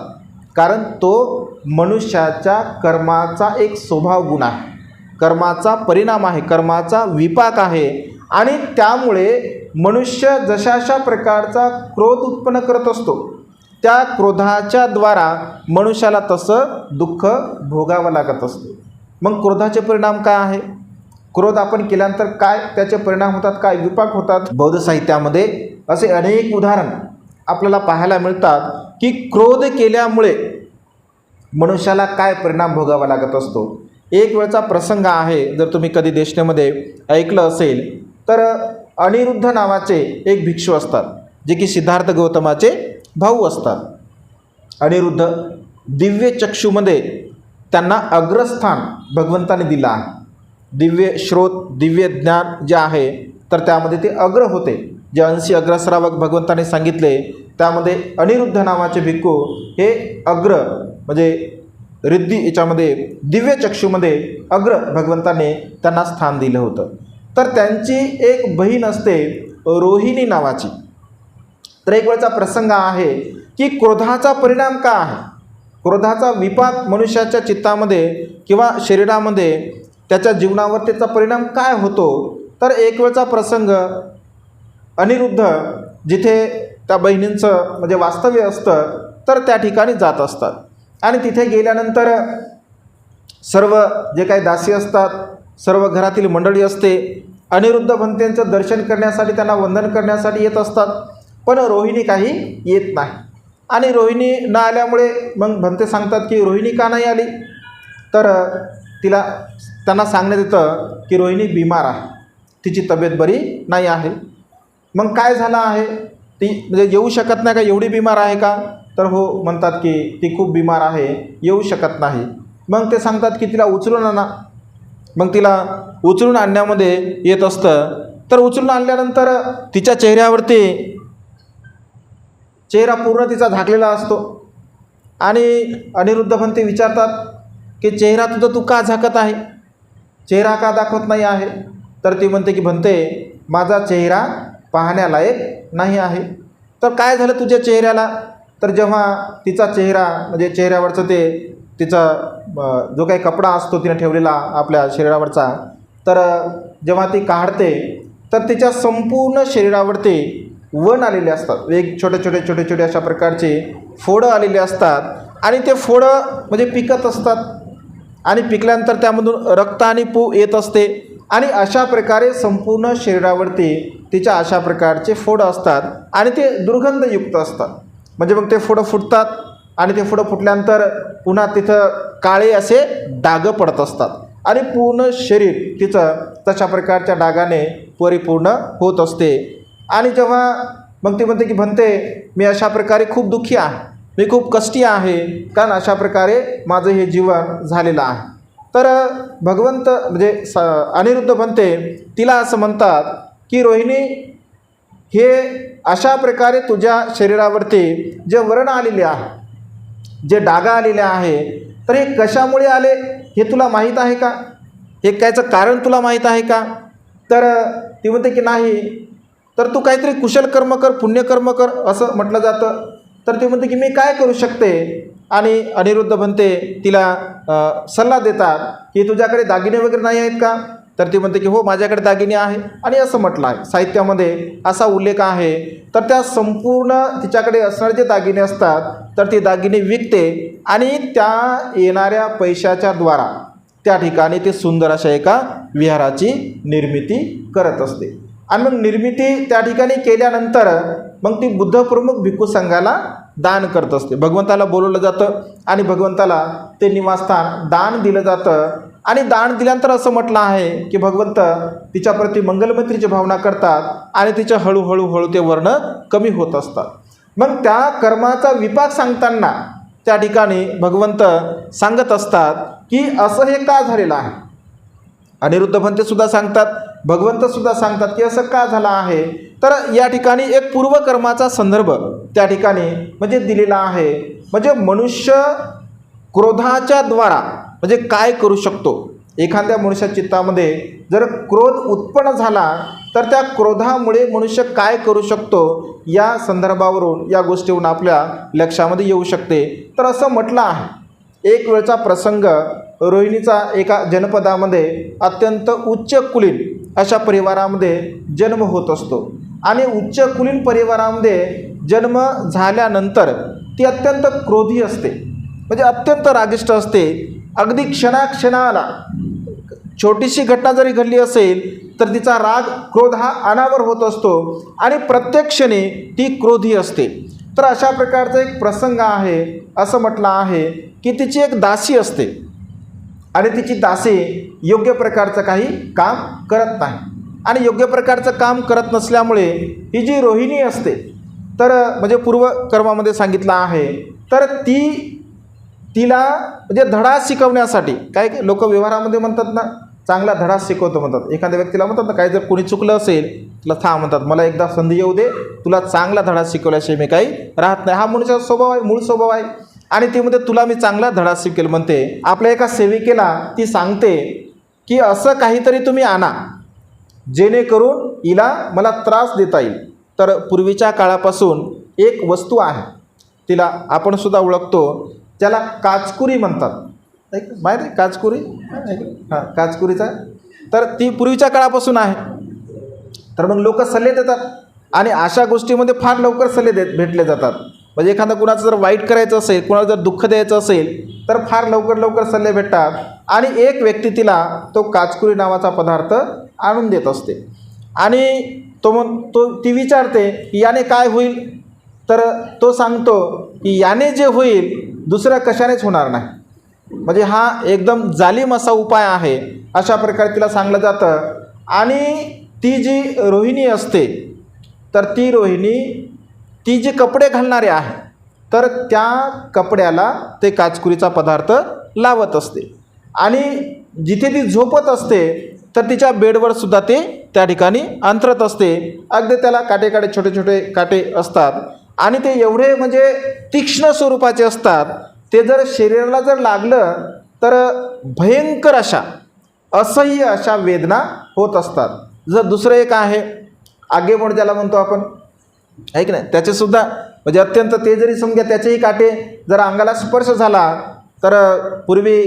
कारण तो मनुष्याच्या कर्माचा एक स्वभाव गुण आहे, कर्माचा परिणाम आहे, कर्माचा विपाक आहे. आणि त्यामुळे मनुष्य जशाशा प्रकारचा क्रोध उत्पन्न करत असतो, त्या क्रोधाच्या द्वारा मनुष्याला तसं दुःख भोगावं लागत असतं. मग क्रोधाचे परिणाम काय आहे, क्रोध आपण केल्यानंतर काय त्याचे परिणाम होतात, काय विपाक होतात. बौद्ध साहित्यामध्ये असे अनेक उदाहरण आपल्याला पाहायला मिळतात की क्रोध केल्यामुळे मनुष्याला काय परिणाम भोगावा लागत असतो. एक वेळचा प्रसंग आहे, जर तुम्ही कधी देशनेमध्ये ऐकलं असेल तर अनिरुद्ध नावाचे एक भिक्षू असतात, जे की सिद्धार्थ गौतमाचे भाऊ असतात. अनिरुद्ध दिव्य चक्षुमध्ये त्यांना अग्रस्थान भगवंताने दिलं आहे. दिव्य श्रोत, दिव्य ज्ञान जे आहे तर त्यामध्ये ते अग्र होते. जे 80 अग्रश्रावक भगवंताने सांगितले त्यामध्ये अनिरुद्ध नावाचे भिक्खू हे अग्र म्हणजे रिद्धी याच्यामध्ये दिव्य चक्षुमध्ये अग्र भगवंताने त्यांना स्थान दिलं होतं. तर त्यांची एक बहीण असते रोहिणी नावाची. तर एक वेळचा प्रसंग आहे की क्रोधाचा परिणाम काय आहे, क्रोधाचा विपाक मनुष्याच्या चित्तामध्ये किंवा शरीरामध्ये त्याच्या जीवनावर त्याचा परिणाम काय होतो. तर एक वेळचा प्रसंग अनिरुद्ध जिथे त्या बहिणींचं म्हणजे वास्तव्य असतं तर त्या ठिकाणी जात असतात. आणि तिथे गेल्यानंतर सर्व जे काही दासी असतात, सर्व घरातील मंडळी असते, अनिरुद्ध भंतेंचं दर्शन करण्यासाठी त्यांना वंदन करण्यासाठी येत असतात. पण रोहिणी काही येत नाही. आणि रोहिणी न आल्यामुळे मग भंते सांगतात की रोहिणी का नाही आली. तर त्यांना सांगण्यात येतं की रोहिणी बिमार आहे, तिची तब्येत बरी नाही आहे. मग काय झालं आहे, ती म्हणजे येऊ शकत नाही का, एवढी बिमार आहे का. तर हो म्हणतात की ती खूप बिमार आहे, येऊ शकत नाही. मग ते सांगतात की तिला उचलून आणा. मग तिला उचलून आणण्यामध्ये येत असतं. तर उचलून आणल्यानंतर तिच्या चेहऱ्यावरती चेहरा पूर्ण तिचा झाकलेला असतो. आणि अनिरुद्ध भंते विचारतात की चेहरा तुझा तू का झाकत आहे, चेहरा का दाखवत नाही आहे. तर ती म्हणते की भंते माझा चेहरा पाहण्यालायक नाही आहे. तर काय झालं तुझ्या चेहऱ्याला. तर जेव्हा तिचा चेहरा म्हणजे चेहऱ्यावरचं ते तिचा जो काही कपडा असतो तिने ठेवलेला आपल्या शरीरावरचा, तर जेव्हा ती काढते तर तिच्या संपूर्ण शरीरावरती वण आलेले असतात. छोटे अशा प्रकारचे फोडं आलेले असतात. आणि ते फोडं म्हणजे पिकत असतात आणि पिकल्यानंतर त्यामधून रक्त आणि पू येत असते. आणि अशा प्रकारे संपूर्ण शरीरावरती तिच्या अशा प्रकारचे फोडं असतात आणि ते दुर्गंधयुक्त असतात. म्हणजे मग ते फोडं फुटतात आणि ते फोडं फुटल्यानंतर पुन्हा तिथं काळे असे डाग पडत असतात आणि पूर्ण शरीर तिचं तशा प्रकारच्या डागाने परिपूर्ण होत असते. आणि जेव्हा मग ती म्हणते की भंते मी अशा प्रकारे खूप दुःखी आहे, मी खूप कष्टी आहे, कारण अशा प्रकारे माझं हे जीवन झालेलं आहे. तर भगवंत म्हणजे अनिरुद्ध भंते तिला असं म्हणतात की रोहिणी हे अशा प्रकारे तुझ्या शरीरावरती जे व्रण आलेले आहे, जे डागा आलेले आहे, तर हे कशामुळे आले हे तुला माहीत आहे का, हे कायचं कारण तुला माहीत आहे का. तर ती म्हणते की नाही. तर तू काहीतरी कुशल कर्म कर, पुण्यकर्म कर असं म्हटलं जातं. तर ती म्हणते की मी काय करू शकते. आणि अनिरुद्ध भंते तिला सल्ला देतात की तुझ्याकडे दागिने वगैरे नाही आहेत का. तर ती म्हणते की हो माझ्याकडे दागिने आहे. आणि असं म्हटलं आहे साहित्यामध्ये असा उल्लेख आहे. तर त्या संपूर्ण तिच्याकडे असणारे जे दागिने असतात तर ते दागिने विकते आणि त्या येणाऱ्या पैशाच्या द्वारा त्या ठिकाणी ते सुंदर अशा एका विहाराची निर्मिती करत असते. आणि मग निर्मिती त्या ठिकाणी केल्यानंतर मग ती बुद्धप्रमुख भिक्खू संघाला दान करत असते. भगवंताला बोलवलं जातं आणि भगवंताला ते निवासस्थान दान दिलं जातं. आणि दान दिल्यानंतर असं म्हटलं आहे की भगवंत तिच्याप्रती मंगलमैत्रीची भावना करतात आणि तिच्या हळूहळू ते वर्ण कमी होत असतात. मग त्या कर्माचा विपाक सांगताना त्या ठिकाणी भगवंत सांगत असतात की असं हे का झालेलं आहे. अनिरुद्ध भंतेसुद्धा सांगतात, भगवंतसुद्धा सांगतात की असं का झालं आहे. तर या ठिकाणी एक पूर्वकर्माचा संदर्भ त्या ठिकाणी म्हणजे दिलेला आहे. म्हणजे मनुष्य क्रोधाच्या द्वारा म्हणजे काय करू शकतो. एखाद्या मनुष्या चित्तामध्ये जर क्रोध उत्पन्न झाला तर त्या क्रोधामुळे मनुष्य काय करू शकतो या संदर्भावरून या गोष्टीवरून आपल्या लक्षामध्ये येऊ शकते. तर असं म्हटलं आहे, एक वेळचा प्रसंग रोहिणीचा एका जनपदामध्ये अत्यंत उच्च कुलीन अशा परिवारामध्ये जन्म होत असतो. आणि उच्च कुलीन परिवारामध्ये जन्म झाल्यानंतर ती अत्यंत क्रोधी असते, म्हणजे अत्यंत रागिष्ट असते. अगदी क्षणाक्षणाला छोटीशी घटना जरी घडली असेल तर तिचा राग क्रोध हा अनावर होत असतो आणि प्रत्येक क्षणी ती क्रोधी असते. तर अशा प्रकारचा एक प्रसंग आहे. असं म्हटलं आहे की तिची एक दासी असते आणि तिची दासी योग्य प्रकारचं काही काम करत नाही आणि योग्य प्रकारचं काम करत नसल्यामुळे ही जी रोहिणी असते तर म्हणजे पूर्वकर्मामध्ये सांगितलं आहे तर तिला म्हणजे धडा शिकवण्यासाठी काय लोक व्यवहारामध्ये म्हणतात ना चांगला धडा शिकवतो म्हणतात. एखाद्या व्यक्तीला म्हणतात ना काही जर कोणी चुकलं असेल तुला थांब म्हणतात मला एकदा संधी येऊ दे तुला चांगला धडा शिकवल्याशिवाय मी काही राहत नाही. हा मनुष्याचा स्वभाव आहे, मूळ स्वभाव आहे. आणि ती म्हणते तुला मी चांगला धडा शिकेल म्हणते. आपल्या एका सेविकेला ती सांगते की असं काहीतरी तुम्ही आणा जेणेकरून हिला मला त्रास देता येईल. तर पूर्वीच्या काळापासून एक वस्तू आहे तिला आपण सुद्धा ओळखतो ज्याला काचकुरी म्हणतात. माहिती आहे काचकुरी? हां काचकुरीचा. तर ती पूर्वीच्या काळापासून आहे. तर मग लोक सल्ले देतात आणि अशा गोष्टीमध्ये फार लवकर सल्ले भेटले जातात. म्हणजे एखादं कुणाचं जर वाईट करायचं असेल कुणाला जर दुःख द्यायचं असेल तर फार लवकर सल्ले भेटतात आणि एक व्यक्ती तिला तो काचकुरी नावाचा पदार्थ आणून देत असते आणि ती विचारते की याने काय होईल. तर तो सांगतो की याने जे होईल दुसऱ्या कशानेच होणार नाही. म्हणजे हा एकदम जालिम असा उपाय आहे अशा प्रकारे तिला सांगलं जातं. आणि ती जी रोहिणी असते तर ती रोहिणी ती जे कपडे घालणारे आहे तर त्या कपड्याला ते काचकुरीचा पदार्थ लावत असते आणि जिथे ती झोपत असते तर तिच्या बेडवर सुद्धा ते त्या ठिकाणी अंथरत असते. अगदी त्याला काटे छोटे काटे असतात आणि ते एवढे म्हणजे तीक्ष्ण स्वरूपाचे असतात. ते जर शरीराला जर लागलं तर भयंकर अशा असह्य अशा वेदना होत असतात. जर दुसरं एक आहे आगेमोड ज्याला म्हणतो आपण आहे की नाही त्याचेसुद्धा म्हणजे अत्यंत ते जरी समजा त्याचेही काटे जर अंगाला स्पर्श झाला तर पूर्वी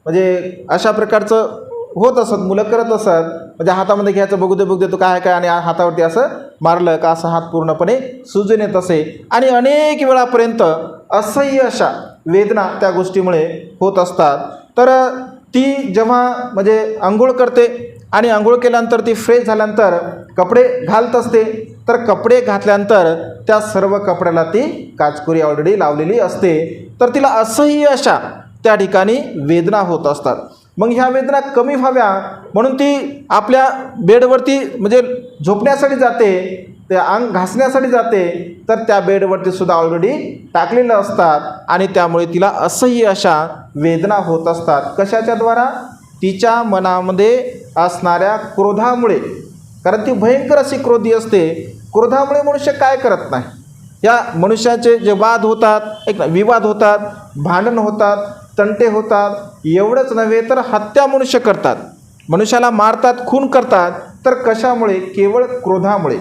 म्हणजे अशा प्रकारचं होत असत मुलं करत असत. म्हणजे हातामध्ये घ्यायचं बघू दे तो काय आणि हातावरती असं मारलं का असं हात पूर्णपणे सुजून येत असे आणि अनेक वेळापर्यंत असह्य अशा वेदना त्या गोष्टीमुळे होत असतात. तर ती जेव्हा म्हणजे आंघोळ करते आणि आंघोळ केल्यानंतर ती फ्रेश झाल्यानंतर कपडे घालत असते. तर कपडे घातल्यानंतर त्या सर्व कपड्याला ती काचकुरी ऑलरेडी लावलेली असते. तर तिला असह्य अशा त्या ठिकाणी वेदना होत असतात. मग ह्या वेदना कमी व्हाव्या म्हणून ती आपल्या बेडवरती म्हणजे झोपण्यासाठी जाते ते अंग घासण्यासाठी जाते तर त्या बेडवरती सुद्धा ऑलरेडी टाकलेलं असतात आणि त्यामुळे तिला असह्य अशा वेदना होत असतात. कशाच्याद्वारा? तिच्या मनामध्ये असणाऱ्या क्रोधामुळे. कारण ती भयंकर अशी क्रोधी असते. क्रोधामुळे मनुष्य काय करत नाही. या मनुष्याचे जे वाद होतात विवाद होतात भांडण होतात तंटे होतात. एवढंच नव्हे तर हत्या मनुष्य करतात मनुष्याला मारतात खून करतात. तर कशामुळे? केवळ क्रोधामुळे.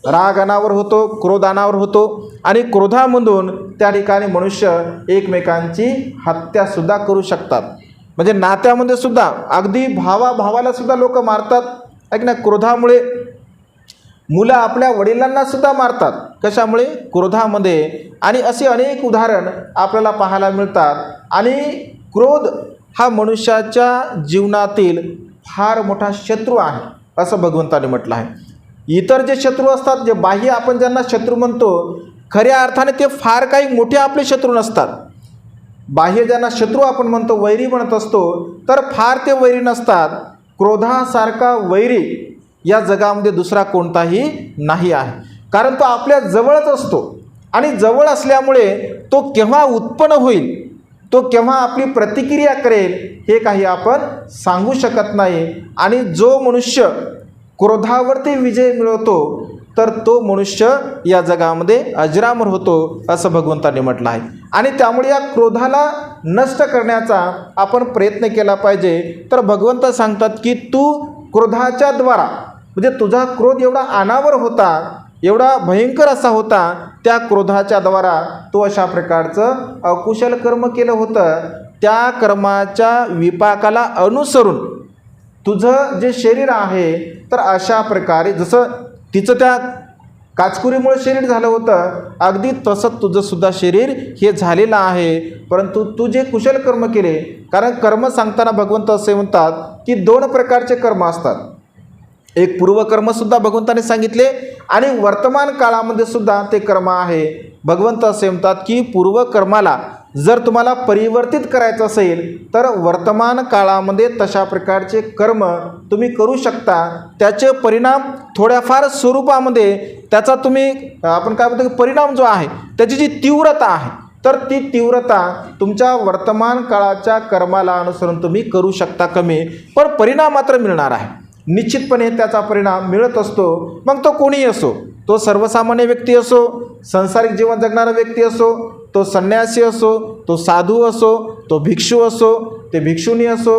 राग अनावर होतो क्रोध अनावर होतो आणि क्रोधामधून त्या ठिकाणी मनुष्य एकमेकांची हत्यासुद्धा करू शकतात. म्हणजे नात्यामध्ये सुद्धा अगदी भावाला सुद्धा लोक मारतात ऐक ना क्रोधामुळे. मुलं आपल्या वडिलांना सुद्धा मारतात. कशामुळे? क्रोधामध्ये. आणि असे अनेक उदाहरण आपल्याला पाहायला मिळतात. आणि क्रोध हा मनुष्याच्या जीवनातील फार मोठा शत्रू आहे असं भगवंताने म्हटलं आहे. इतर जे शत्रू असतात जे बाह्य आपण ज्यांना शत्रू म्हणतो खऱ्या अर्थाने ते फार काही मोठे आपले शत्रू नसतात. बाह्य ज्यांना शत्रू आपण म्हणतो वैरी म्हणत असतो तर फार ते वैरी नसतात. क्रोधासारखा वैरी या जगामध्ये दुसरा कोणताही नाही आहे. कारण तो आपल्या जवळच असतो आणि जवळ असल्यामुळे तो केव्हा उत्पन्न होईल तो केव्हा आपली प्रतिक्रिया करेल हे काही आपण सांगू शकत नाही. आणि जो मनुष्य क्रोधावरती विजय मिळवतो तर तो मनुष्य या जगामध्ये अजरामर होतो असं भगवंतांनी म्हटलं आहे. आणि त्यामुळे या क्रोधाला नष्ट करण्याचा आपण प्रयत्न केला पाहिजे. तर भगवंत सांगतात की तू क्रोधाच्या द्वारा म्हणजे तुझा क्रोध एवढा अनावर होता एवढा भयंकर असा होता त्या क्रोधाच्या द्वारा तो अशा प्रकारचं अकुशल कर्म केलं होतं. त्या कर्माच्या विपाकाला अनुसरून तुझं जे शरीर आहे तर अशा प्रकारे जसं तिचं त्या काचकुरीमुळे शरीर झालं होतं, अगदी तसंच तुझं सुद्धा शरीर हे झालेलं आहे. परंतु तू जे कुशल कर्म केले, कारण कर्म सांगताना भगवंत असे म्हणतात की 2 प्रकारचे कर्म असतात. एक पूर्वकर्मसुद्धा भगवंताने सांगितले आणि वर्तमान काळामध्ये सुद्धा ते कर्म आहे. भगवंत असे म्हणतात की पूर्वकर्माला जर तुम्हाला परिवर्तित करायचं असेल तर वर्तमान काळामध्ये तशा प्रकारचे कर्म तुम्ही करू शकता. त्याचे परिणाम थोड्याफार स्वरूपामध्ये त्याचा तुम्ही आपण काय म्हणतो परिणाम जो आहे त्याची जी तीव्रता आहे तर ती तीव्रता तुमच्या वर्तमान काळाच्या कर्माला अनुसरून तुम्ही करू शकता कमी, पण परिणाम मात्र मिळणार आहे. निश्चितपणे त्याचा परिणाम मिळत असतो. मग तो कोणीही असो, तो सर्वसामान्य व्यक्ती असो, संसारिक जीवन जगणारा व्यक्ती असो, तो संन्यासी असो, तो साधू असो, तो भिक्षू असो, ते भिक्षुणी असो,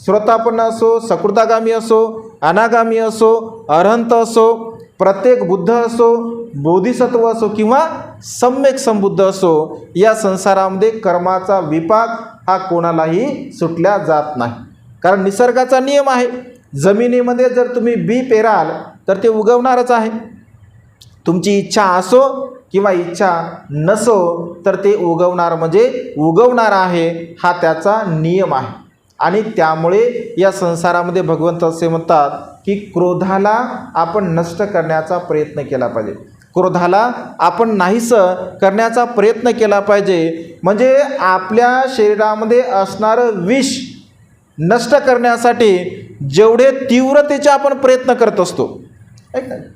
श्रोतापन्न असो, सकृतागामी असो, अनागामी असो, अरहंत असो, प्रत्येक बुद्ध असो, बोधिसत्व असो किंवा सम्यक संबुद्ध असो, या संसारामध्ये कर्माचा विपाक हा कोणालाही सुटल्या जात नाही. कारण निसर्गाचा नियम आहे. जमिनीमध्ये जर तुम्ही बी पेराल तर ते उगवणारच आहे. तुमची इच्छा असो किंवा इच्छा नसो तर ते उगवणार म्हणजे उगवणार आहे, हा त्याचा नियम आहे. आणि त्यामुळे या संसारामध्ये भगवंत असे म्हणतात की क्रोधाला आपण नष्ट करण्याचा प्रयत्न केला पाहिजे. क्रोधाला आपण नाहीसं करण्याचा प्रयत्न केला पाहिजे. म्हणजे आपल्या शरीरामध्ये असणारं विष नष्ट करण्यासाठी जेवढे तीव्रतेचे आपण प्रयत्न करत असतो,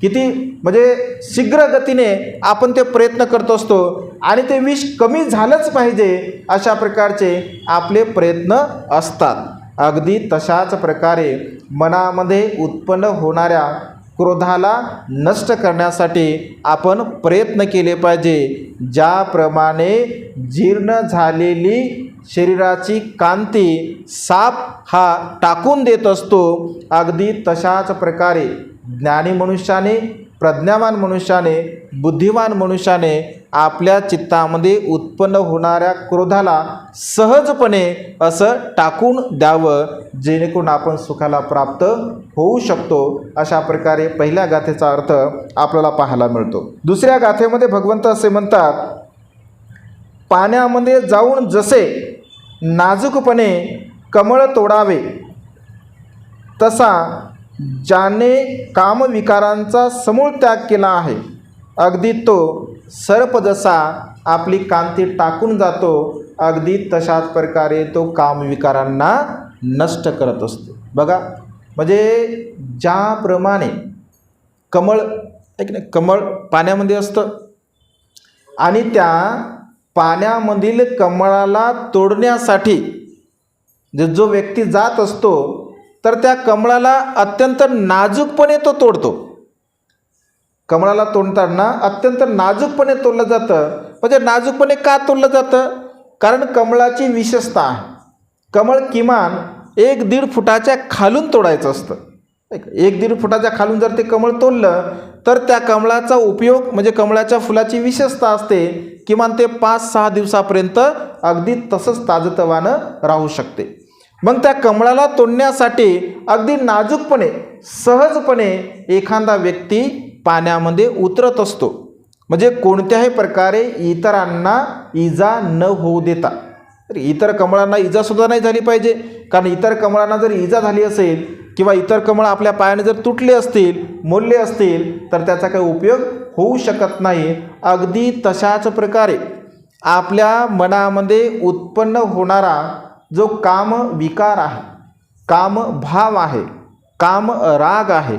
किती म्हणजे शीघ्र गतीने आपण ते प्रयत्न करत असतो आणि ते विष कमी झालंच पाहिजे अशा प्रकारचे आपले प्रयत्न असतात. अगदी तशाच प्रकारे मनामध्ये उत्पन्न होणाऱ्या क्रोधाला नष्ट करण्यासाठी आपण प्रयत्न केले पाहिजे. ज्याप्रमाणे जीर्ण झालेली शरीराची कांती साप हा टाकून देत असतो, अगदी तशाच प्रकारे ज्ञानी मनुष्याने, प्रज्ञावान मनुष्याने, बुद्धिमान मनुष्याने आपल्या चित्तामध्ये उत्पन्न होणाऱ्या क्रोधाला सहजपणे असं टाकून द्यावं, जेणेकरून आपण सुखाला प्राप्त होऊ शकतो. अशा प्रकारे पहिल्या गाथेचा अर्थ आपल्याला पाहायला मिळतो. दुसऱ्या गाथेमध्ये भगवंत असे म्हणतात, पाण्यामध्ये जाऊन जसे नाजूकपणे कमळ तोडावे तसा ज्याने कामविकारांचा समूळ त्याग केला आहे, अगदी तो सर्प जसा आपली कांती टाकून जातो, अगदी तशाच प्रकारे तो कामविकारांना नष्ट करत असतो. बघा, म्हणजे ज्याप्रमाणे कमळ कमळ पाण्यामध्ये असतं आणि त्या पाण्यामधील कमळाला तोडण्यासाठी जो व्यक्ती जात असतो तर त्या कमळाला अत्यंत नाजूकपणे तो तोडतो. कमळाला तोडताना अत्यंत नाजूकपणे तोडलं जातं. म्हणजे नाजूकपणे का तोडलं जातं? कारण कमळाची विशेषता आहे. कमळ किमान 1-1.5 फुटाच्या खालून तोडायचं असतं. 1-1.5 फुटाच्या खालून जर ते कमळ तोडलं तर त्या कमळाचा उपयोग म्हणजे कमळाच्या फुलाची विशेषता असते किमान ते 5-6 दिवसापर्यंत अगदी तसंच ताजतवानं राहू शकते. मग त्या कमळाला तोडण्यासाठी अगदी नाजूकपणे सहजपणे एखादा व्यक्ती पाण्यामध्ये उतरत असतो. म्हणजे कोणत्याही प्रकारे इतरांना इजा न होऊ देता. तर इतर कमळांना इजासुद्धा नाही झाली पाहिजे, कारण इतर कमळांना जर इजा झाली असेल किंवा इतर कमळ आपल्या पायाने जर तुटले असतील, मोडले असतील तर त्याचा काही उपयोग होऊ शकत नाही. अगदी तशाच प्रकारे आपल्या मनामध्ये उत्पन्न होणारा जो काम विकार आहे, काम भाव आहे, काम राग आहे,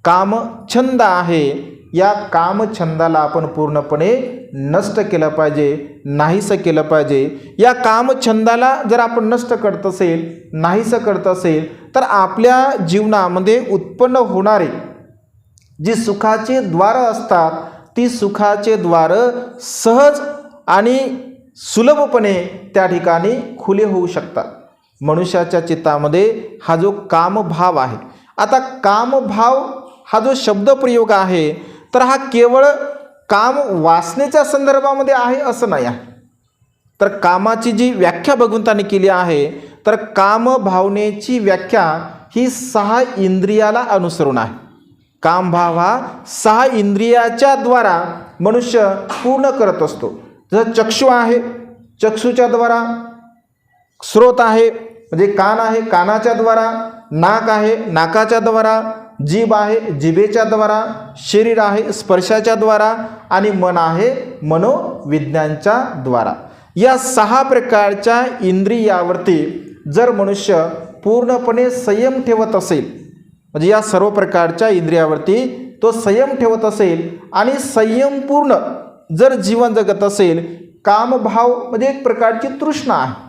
काम छंद आहे, या कामछंदाला आपण पूर्णपणे नष्ट केलं पाहिजे, नाहीसं केलं पाहिजे. या कामछंदाला जर आपण नष्ट करत असेल, नाहीसं करत असेल तर आपल्या जीवनामध्ये उत्पन्न होणारे जी सुखाचे द्वारं असतात ती सुखाचे द्वारं सहज आणि सुलभपणे त्या ठिकाणी खुले होऊ शकतात. मनुष्याच्या चित्तामध्ये हा जो कामभाव आहे, आता कामभाव हा जो शब्दप्रयोग आहे तर हा केवळ काम वासनेच्या संदर्भामध्ये आहे असं नाही आहे. तर कामाची जी व्याख्या भगवंताने केली आहे तर कामभावनेची व्याख्या ही 6 इंद्रियाला अनुसरून आहे. कामभाव हा 6 इंद्रियाच्या द्वारा मनुष्य पूर्ण करत असतो. जसं चक्षु आहे, चक्षुच्या द्वारा, स्रोत आहे म्हणजे कान आहे, कानाच्या द्वारा, नाक आहे, नाकाच्या द्वारा, जीभ आहे, जिभेच्या द्वारा, शरीर आहे स्पर्शाच्या द्वारा आणि मन आहे मनोविज्ञानच्या द्वारा. या 6 प्रकारच्या इंद्रियावरती जर मनुष्य पूर्णपणे संयम ठेवत असेल, म्हणजे या सर्व प्रकारच्या इंद्रियावरती तो संयम ठेवत असेल आणि संयमपूर्ण जर जीवन जगत असेल, कामभाव म्हणजे एक प्रकारची तृष्णा आहे.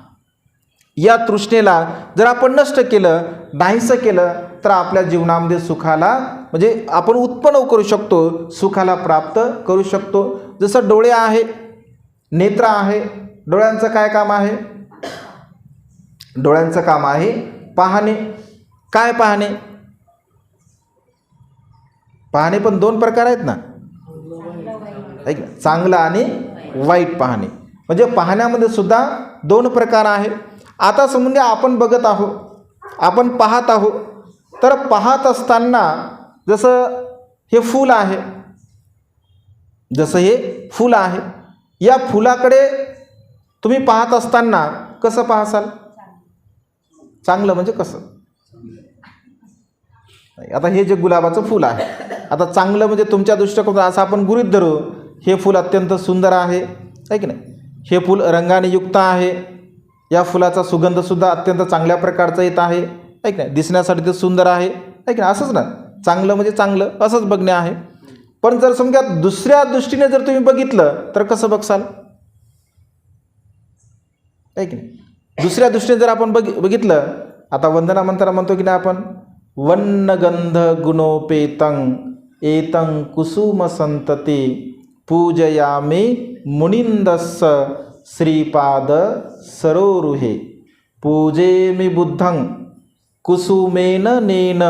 या तृष्णेला जर आपण नष्ट केलं, नाहीसं केलं तर आपल्या जीवनामध्ये सुखाला म्हणजे आपण उत्पन्न करू शकतो, सुखाला प्राप्त करू शकतो. जसं डोळे आहे, नेत्र आहे, डोळ्यांचं काय काम आहे? डोळ्यांचं काम आहे पाहणे. काय पाहणे? पाहणे पण 2 प्रकार आहेत ना, ऐक ना, चांगलं आणि वाईट पाहणे. म्हणजे पाहण्यामध्ये सुद्धा 2 प्रकार आहेत. आता समजून घ्या, आपण बघत आहोत, आपण पाहत आहोत, तर पाहत असताना जसं हे फूल आहे, जसं हे फूल आहे, या फुलाकडे तुम्ही पाहत असताना कसं पाहसाल? चांगलं म्हणजे कसं? आता हे जे गुलाबाचं फूल आहे, आता चांगलं म्हणजे तुमच्या दृष्टिकोनातून असं आपण गृहीत धरू, हे फूल अत्यंत सुंदर आहे की नाही, हे फूल रंगाने युक्त आहे, या फुलाचा सुगंधसुद्धा अत्यंत चांगल्या प्रकारचा येत आहे की नाही, दिसण्यासाठी ते सुंदर आहे की नाही, असंच ना, चांगलं म्हणजे चांगलं असंच बघणे आहे. पण जर समजा दुसऱ्या दृष्टीने जर तुम्ही बघितलं तर कसं बघसाल? आहे की नाही, दुसऱ्या दृष्टीने जर आपण बघितलं, आता वंदना मंत्राला म्हणतो की नाही आपण, वन्नगंध गुणोपेतं एतं कुसुम संतती पूजयामि मुनिंदस्स श्रीपाद सरोरुहे पूजेमि बुद्धं कुसुमेन नेन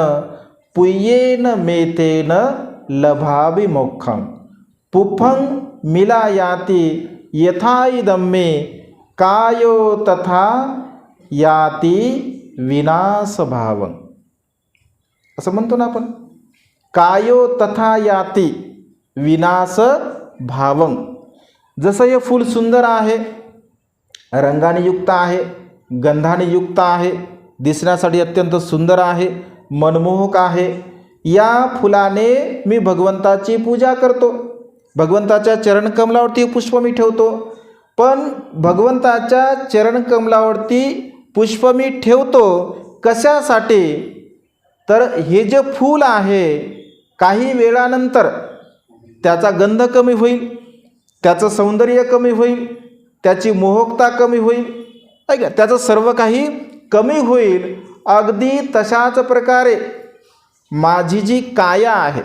पुय्येन मेतेन लभामि मोक्षं पुफं मिलायाति यथाइदं मे कायो तथा याति विनाशभावं. असं म्हणतो ना आपण, कायो तथा याति विनाश भावं. जसं हे फूल सुंदर आहे, रंगाने युक्त आहे, गंधाने युक्त आहे, दिसण्यासाठी अत्यंत सुंदर आहे, मनमोहक आहे, या फुलाने मी भगवंताची पूजा करतो, भगवंताच्या चरणकमलावरती पुष्प मी ठेवतो. पण भगवंताच्या चरणकमलावरती पुष्प मी ठेवतो कशासाठी? तर हे जे फूल आहे काही वेळानंतर त्याचा गंध कमी होईल, त्याचं सौंदर्य कमी होईल, त्याची मोहकता कमी होईल, ऐका, त्याचं सर्व काही कमी होईल. अगदी तशाच प्रकारे माझी जी काया आहे,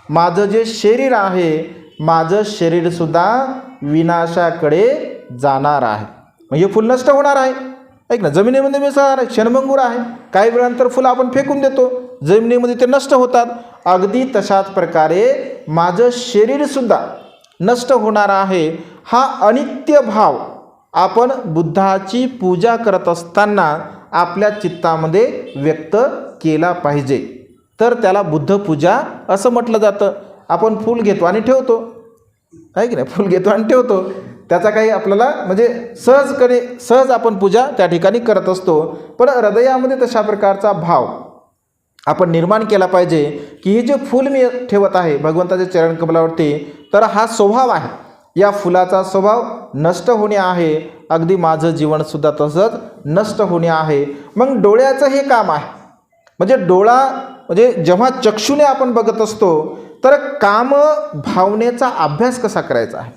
माझं जे शरीर आहे, माझं शरीरसुद्धा विनाशाकडे जाणार आहे. मग हे फूल नष्ट होणार आहे, ऐक ना, जमिनीमध्ये मिसळणार आहे, क्षणभंगूर आहे, काही वेळानंतर फुलं आपण फेकून देतो, जमिनीमध्ये ते नष्ट होतात. अगदी तशाच प्रकारे माझं शरीरसुद्धा नष्ट होणार आहे. हा अनित्य भाव आपण बुद्धाची पूजा करत असताना आपल्या चित्तामध्ये व्यक्त केला पाहिजे, तर त्याला बुद्धपूजा असं म्हटलं जातं. आपण फूल घेतो आणि ठेवतो, आहे की नाही, फूल घेतो आणि ठेवतो, त्याचा काही आपल्याला म्हणजे सहज आपण पूजा त्या ठिकाणी करत असतो. पण हृदयामध्ये तशा प्रकारचा भाव आपण निर्माण केला पाहिजे की हे जे फूल मी ठेवत आहे भगवंताच्या चरणकमलावरती, तर हा स्वभाव आहे, या फुलाचा स्वभाव नष्ट होणे आहे. अगदी माझं जीवनसुद्धा तसंच नष्ट होणे आहे. मग डोळ्याचं हे काम आहे, म्हणजे डोळा म्हणजे जेव्हा चक्षुने आपण बघत असतो तर काम भावनेचा अभ्यास कसा करायचा आहे,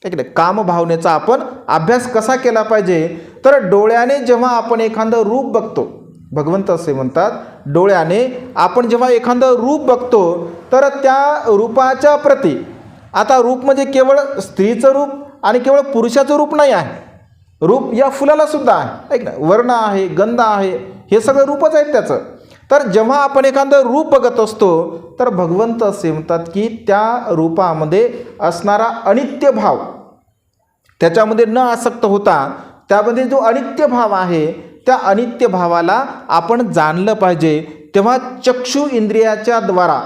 ठीक आहे, काम भावनेचा आपण अभ्यास कसा केला पाहिजे? तर डोळ्याने जेव्हा आपण एखादं रूप बघतो, भगवंत असे म्हणतात, डोळ्याने आपण जेव्हा एखादं रूप बघतो तर त्या रूपाच्या प्रती, आता रूप म्हणजे केवळ स्त्रीचं रूप आणि केवळ पुरुषाचं रूप नाही आहे, रूप या फुलाला सुद्धा आहे, ऐक ना, वर्ण आहे, गंध आहे, हे सगळं रूपच आहेत त्याचं. तर जेव्हा आपण एखादं रूप बघत असतो तर भगवंत असे म्हणतात की त्या रूपामध्ये असणारा अनित्य भाव, त्याच्यामध्ये न आसक्त होता त्यामध्ये जो अनित्य भाव आहे त्या अनित्य भावाला आपण जाणलं पाहिजे. तेव्हा चक्षु इंद्रियाच्या द्वारा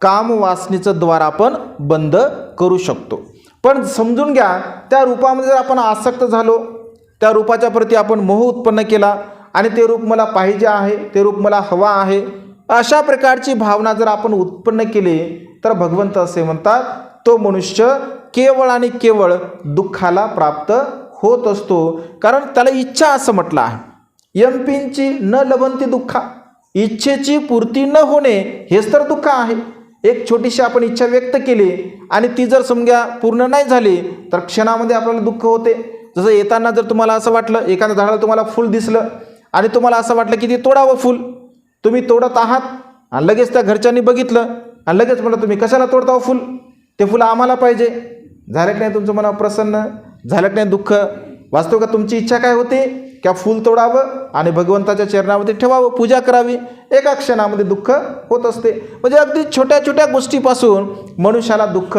कामवासनेचं द्वार आपण बंद करू शकतो. पण समजून घ्या, त्या रूपामध्ये जर आपण आसक्त झालो, त्या रूपाच्या प्रती आपण मोह उत्पन्न केला आणि ते रूप मला पाहिजे आहे, ते रूप मला हवा आहे, अशा प्रकारची भावना जर आपण उत्पन्न केली तर भगवंत असे म्हणतात तो मनुष्य केवळ आणि केवळ दुःखाला प्राप्त होत असतो. कारण त्याला इच्छा असं म्हटलं आहे, यंपिंची न लभंती दुःखा, इच्छेची पूर्ती न होणे हेच तर दुःख आहे. एक छोटीशी आपण इच्छा व्यक्त केली आणि ती जर समजा पूर्ण नाही झाली तर क्षणामध्ये आपल्याला दुःख होते. जसं येताना जर तुम्हाला असं वाटलं, एखाद्या झाडाला तुम्हाला फूल दिसलं आणि तुम्हाला असं वाटलं की ते तोडावं फूल, तुम्ही तोडत आहात आणि लगेच त्या घरच्यांनी बघितलं आणि लगेच म्हटलं तुम्ही कशाला तोडता फूल, ते फुलं आम्हाला पाहिजे. झालं की नाही तुमचं मनावर प्रसन्न, झालं की नाही दुःख. वास्तव का तुमची इच्छा काय होते, क्या फूल तोडावं आणि भगवंताच्या चरणामध्ये ठेवावं, पूजा करावी. एका क्षणामध्ये दुःख होत असते. म्हणजे अगदी छोट्या छोट्या गोष्टीपासून मनुष्याला दुःख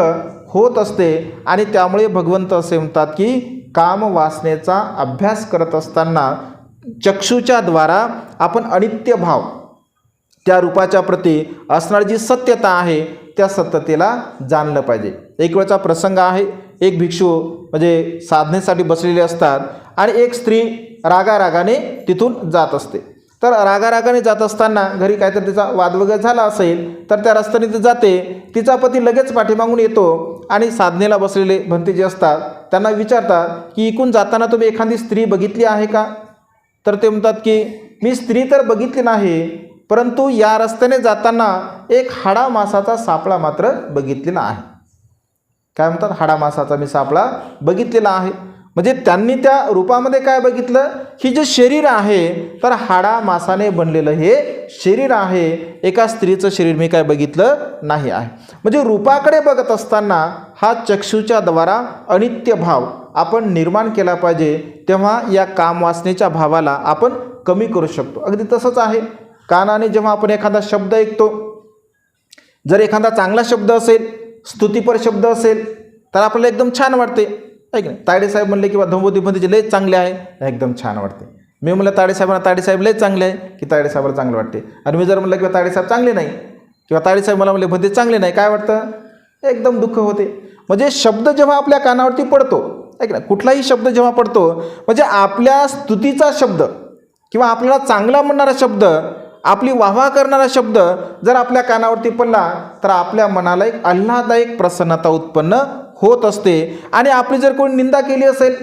होत असते. आणि त्यामुळे भगवंत असे म्हणतात की कामवासनेचा अभ्यास करत असताना चक्षुच्या द्वारा आपण अनित्य भाव, त्या रूपाच्या प्रती असणारी जी सत्यता आहे त्या सत्यतेला जाणलं पाहिजे. एक वेळचा प्रसंग आहे, एक भिक्षू म्हणजे साधनेसाठी बसलेले असतात आणि एक स्त्री रागारागाने तिथून जात असते. तर रागारागाने जात असताना घरी काहीतरी तिचा वाद वगैरे झाला असेल तर त्या रस्त्याने ती जाते. तिचा पती लगेच पाठीमागून येतो आणि साधनेला बसलेले भंते जे असतात त्यांना विचारतात की इकून जाताना तुम्ही एखादी स्त्री बघितली आहे का. तर ते म्हणतात की मी स्त्री तर बघितली नाही, परंतु या रस्त्याने जाताना एक हाडा मासाचा सापळा मात्र बघितलेला आहे. काय म्हणतात, हाडा मासाचा मी सापळा बघितलेला आहे. म्हणजे त्यांनी त्या रूपामध्ये काय बघितलं, ही जे शरीर आहे तर हाडा मासाने बनलेलं हे शरीर आहे, एका स्त्रीचं शरीर मी काय बघितलं नाही आहे. म्हणजे रूपाकडे बघत असताना हा चक्षुच्या द्वारा अनित्य भाव आपण निर्माण केला पाहिजे, तेव्हा या कामवासनेच्या भावाला आपण कमी करू शकतो. अगदी तसंच आहे, कानाने जेव्हा आपण एखादा शब्द ऐकतो, जर एखादा चांगला शब्द असेल, स्तुतीपर शब्द असेल तर आपल्याला एकदम छान वाटते, ऐक नाही. ताडेसाहेब म्हणले किंवा धंबोतीमध्ये लय चांगले आहे, एकदम छान वाटते. मी म्हणलं ताडेसाहेबांना ताडेसाहेब लय चांगले आहे की ताडेसाहेबाला चांगलं वाटते. आणि मी जर म्हणलं किंवा ताडेसाहेब चांगले नाही किंवा ताडेसाहेब मला म्हणले भंते चांगले नाही, काय वाटतं, एकदम दुःख होते. म्हणजे शब्द जेव्हा आपल्या कानावरती पडतो, ऐक ना, कुठलाही शब्द जेव्हा पडतो म्हणजे आपल्या स्तुतीचा शब्द किंवा आपल्याला चांगला म्हणणारा शब्द, आपली वाहवा करणारा शब्द जर आपल्या कानावरती पडला तर आपल्या मनाला एक आल्हाददायक प्रसन्नता उत्पन्न होत असते. आणि आपली जर कोणी निंदा केली असेल,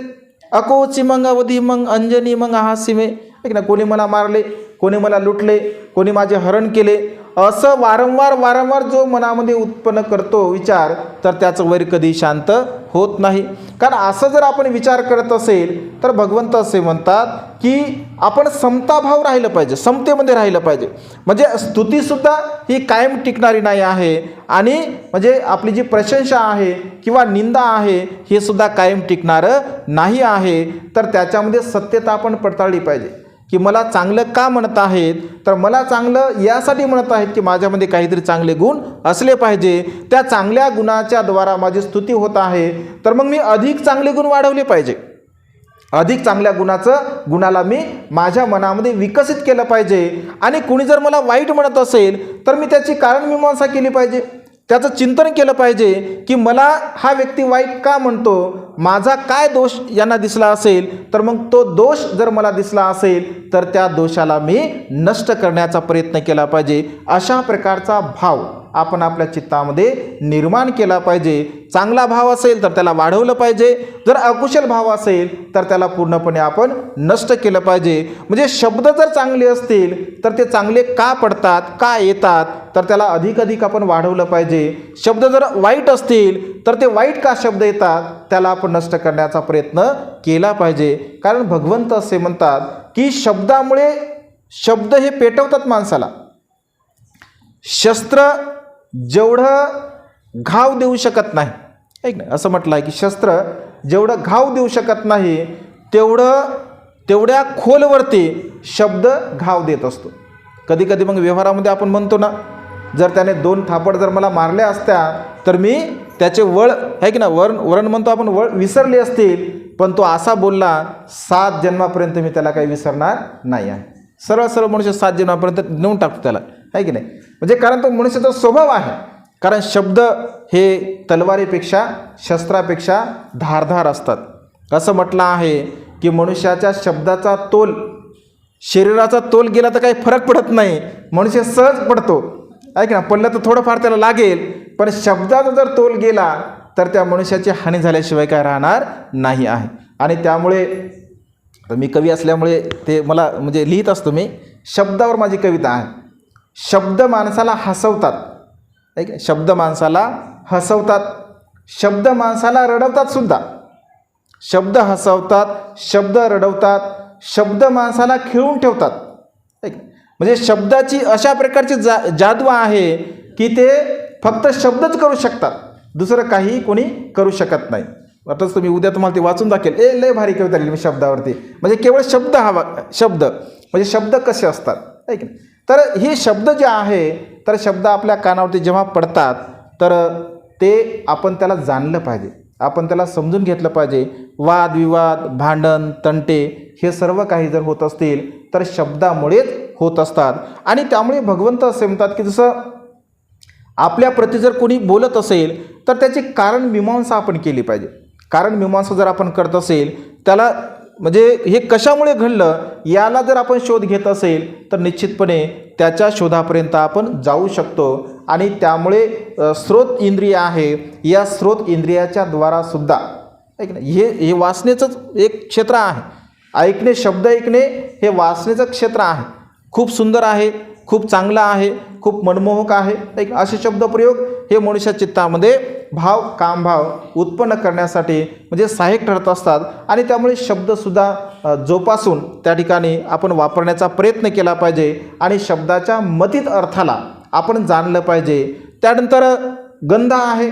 अकोची मग अवधी मग अंजनी मग हासिमे, ऐक ना, कोणी मला मारले, कोणी मला लुटले, कोणी माझे हरण केले, असं वारंवार जो मनामध्ये उत्पन्न करतो विचार, तर त्याचं वैर कधी शांत होत नाही. कारण असं जर आपण विचार करत असेल तर भगवंत असे म्हणतात की आपण समताभाव राहिलं पाहिजे, समतेमध्ये राहिलं पाहिजे. म्हणजे स्तुतीसुद्धा ही कायम टिकणारी नाही आहे आणि म्हणजे आपली जी प्रशंसा आहे किंवा निंदा आहे हे सुद्धा कायम टिकणारं नाही आहे. तर त्याच्यामध्ये सत्यता आपण पडताळली पाहिजे की मला चांगलं का म्हणत आहेत, तर मला चांगलं यासाठी म्हणत आहेत की माझ्यामध्ये काहीतरी चांगले गुण असले पाहिजे. त्या चांगल्या गुणाच्या द्वारा माझी स्तुती होत आहे, तर मग मी अधिक चांगले गुण वाढवले पाहिजे, अधिक चांगल्या गुणाला मी माझ्या मनामध्ये विकसित केलं पाहिजे. आणि कुणी जर मला वाईट म्हणत असेल तर मी त्याची कारणमीमांसा केली पाहिजे, त्याचं चिंतन केलं पाहिजे की मला हा व्यक्ती वाईट का म्हणतो, माझा काय दोष यांना दिसला असेल, तर मग तो दोष जर मला दिसला असेल तर त्या दोषाला मी नष्ट करण्याचा प्रयत्न केला पाहिजे. अशा प्रकारचा भाव आपण आपल्या चित्तामध्ये निर्माण केला पाहिजे. चांगला भाव असेल तर त्याला वाढवलं पाहिजे, जर अकुशल भाव असेल तर त्याला पूर्णपणे आपण नष्ट केलं पाहिजे. म्हणजे शब्द जर चांगले असतील तर ते चांगले का पडतात, का येतात, तर त्याला अधिक आपण वाढवलं पाहिजे. शब्द जर वाईट असतील तर ते वाईट का शब्द येतात त्याला आपण नष्ट करण्याचा प्रयत्न केला पाहिजे. कारण भगवंत असे म्हणतात की शब्दामुळे, शब्द हे पेटवतात माणसाला. शस्त्र जेवढं घाव देऊ शकत नाही, ऐक ना, असं म्हटलं आहे की शस्त्र जेवढं घाव देऊ शकत नाही तेवढ्या खोलवरती शब्द घाव देत असतो. कधी कधी मग व्यवहारामध्ये आपण म्हणतो ना, जर त्याने 2 थापड जर मला मारल्या असत्या तर मी त्याचे वळ आहे की ना, वरण म्हणतो आपण, वळ विसरले असतील, पण तो असा बोलला 7 जन्मापर्यंत मी त्याला काही विसरणार नाही आहे. सरळ मनुष्य 7 जन्मापर्यंत नेऊन टाकतो त्याला, आहे की नाही. म्हणजे कारण तो मनुष्याचा स्वभाव आहे. कारण शब्द हे तलवारीपेक्षा शस्त्रापेक्षा धारधार असतात. असं म्हटलं आहे की मनुष्याच्या शब्दाचा तोल, शरीराचा तोल गेला तर काही फरक पडत नाही, मनुष्य सहज पडतो. ऐक ना, पडलं तर थोडंफार त्याला लागेल, पण शब्दाचा जर तोल गेला तर त्या मनुष्याची हानी झाल्याशिवाय काय राहणार नाही आहे. आणि त्यामुळे मी कवी असल्यामुळे ते मला म्हणजे लिहित असतो मी, शब्दावर माझी कविता आहे. शब्द माणसाला हसवतात, ऐक, शब्द माणसाला हसवतात, शब्द माणसाला रडवतात सुद्धा. शब्द हसवतात, शब्द रडवतात, शब्द माणसाला खिळून ठेवतात. ऐक, म्हणजे शब्दाची अशा प्रकारची जादू आहे की ते फक्त शब्दच करू शकतात, दुसरं काही कोणी करू शकत नाही. आताच तुम्ही उद्या तुम्हाला ते वाचून दाखवेल, लय भारी कविता लिहिली मी शब्दावरती. म्हणजे केवळ शब्द हवा, शब्द म्हणजे शब्द कसे असतात, ऐक. तर हे शब्द जे आहे, तर शब्द आपल्या कानावरती जेव्हा पडतात तर ते आपण त्याला जाणलं पाहिजे, आपण त्याला समजून घेतलं पाहिजे. वादविवाद, भांडण, तंटे हे सर्व काही जर होत असतील तर शब्दामुळेच होत असतात. आणि त्यामुळे भगवंत असे म्हणतात की जसं आपल्याप्रती जर कोणी बोलत असेल तर त्याची कारण मीमांसा आपण केली पाहिजे. कारण मीमांसा जर आपण करत असेल, त्याला म्हणजे हे कशामुळे घडलं याला जर आपण शोध घेत असेल तर निश्चितपणे त्याच्या शोधापर्यंत आपण जाऊ शकतो. आणि त्यामुळे स्रोत इंद्रिय आहे, या स्रोत इंद्रियाच्या द्वारासुद्धा ऐक ना, हे वासनेचंच एक क्षेत्र आहे. ऐकणे, शब्द ऐकणे हे वासनेचं क्षेत्र आहे. खूप सुंदर आहे, खूप चांगला आहे, खूप मनमोहक आहे. एक असे शब्दप्रयोग हे मनुष्य चित्तामध्ये भाव, कामभाव उत्पन्न करण्यासाठी म्हणजे सहाय्यक ठरत असतात. आणि त्यामुळे शब्दसुद्धा जोपासून त्या ठिकाणी आपण वापरण्याचा प्रयत्न केला पाहिजे आणि शब्दाच्या मतीत अर्थाला आपण जाणलं पाहिजे. त्यानंतर गंध आहे.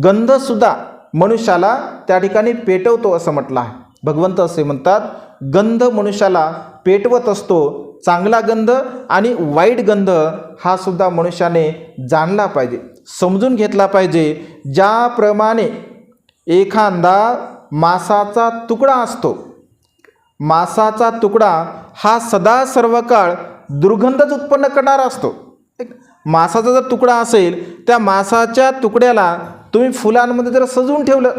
गंधसुद्धा मनुष्याला त्या ठिकाणी पेटवतो असं म्हटलं आहे. भगवंत असे म्हणतात, गंध मनुष्याला पेटवत असतो. चांगला गंध आणि वाईट गंध हा सुद्धा मनुष्याने जाणला पाहिजे, समजून घेतला पाहिजे. ज्याप्रमाणे एखादा मासाचा तुकडा असतो, मासाचा तुकडा हा सदा सर्व काळ दुर्गंधच उत्पन्न करणारा असतो. मासाचा जर तुकडा असेल, त्या मासाच्या तुकड्याला तुम्ही फुलांमध्ये जर सजवून ठेवलं,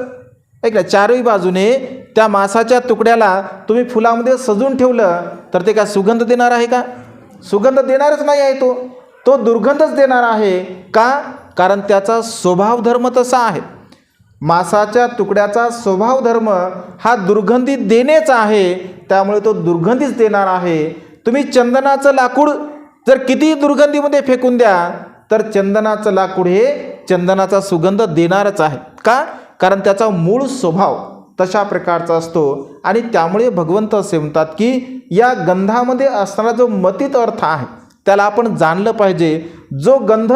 ऐक ना, चारही बाजूने त्या मासाच्या तुकड्याला तुम्ही फुलामध्ये सजवून ठेवलं तर ते काय सुगंध देणार आहे का? सुगंध देणारच नाही आहे. तो दुर्गंधच देणार आहे. का? कारण त्याचा स्वभाव धर्म तसा आहे. मासाच्या तुकड्याचा स्वभाव धर्म हा दुर्गंधी देणेच आहे, त्यामुळे तो दुर्गंधीच देणार आहे. तुम्ही चंदनाचं लाकूड जर किती दुर्गंधीमध्ये फेकून द्या तर चंदनाचं लाकूड हे चंदनाचा सुगंध देणारच आहे. का? कारण त्याचा मूळ स्वभाव तशा प्रकारचा असतो. आणि त्यामुळे भगवंत असे म्हणतात की या गंधामध्ये असणारा जो मतीत अर्थ आहे त्याला आपण जाणलं पाहिजे. जो गंध